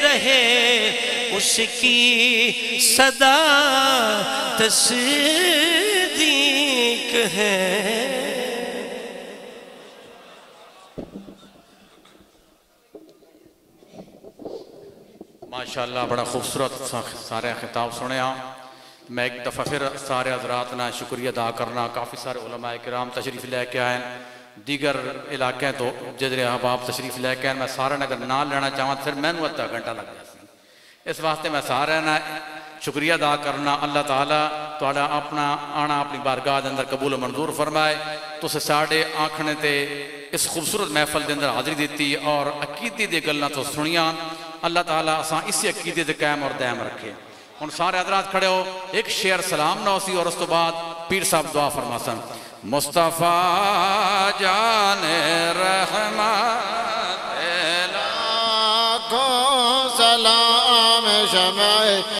رہے، اس کی صدا تصدیق ہے۔ ماشاءاللہ بڑا خوبصورت سارے خطاب سنیا. میں ایک دفعہ پھر سارے حضرات نے شکریہ ادا کرنا. کافی سارے علماء کرام تشریف لے کے آئے, دیگر علاقے تو جدرے احباب تشریف لے کے آئے. میں سارے نے اگر نہ لینا چاہوں پھر میں نے ادھا گھنٹہ لگ جائے. اس واسطے میں سارے نے شکریہ ادا کرنا. اللہ تعالیٰ تھوڑا اپنا آنا اپنی بارگاہ دے اندر قبول و منظور فرمائے. تو سے ساڑھے آنکھنے تے اس خوبصورت محفل دے اندر حاضری دیتی اور عقیدی دے گلنا تو سنیاں. اللہ تعالیٰ اساں اسی عقیدے دے قائم اور دائم رکھے. ان سارے حضرات کھڑے ہو, ایک شعر سلام نہ سی اور اس تو بعد پیر صاحب دعا فرماسن. مصطفیٰ جان رحمت لاکھوں سلام شمع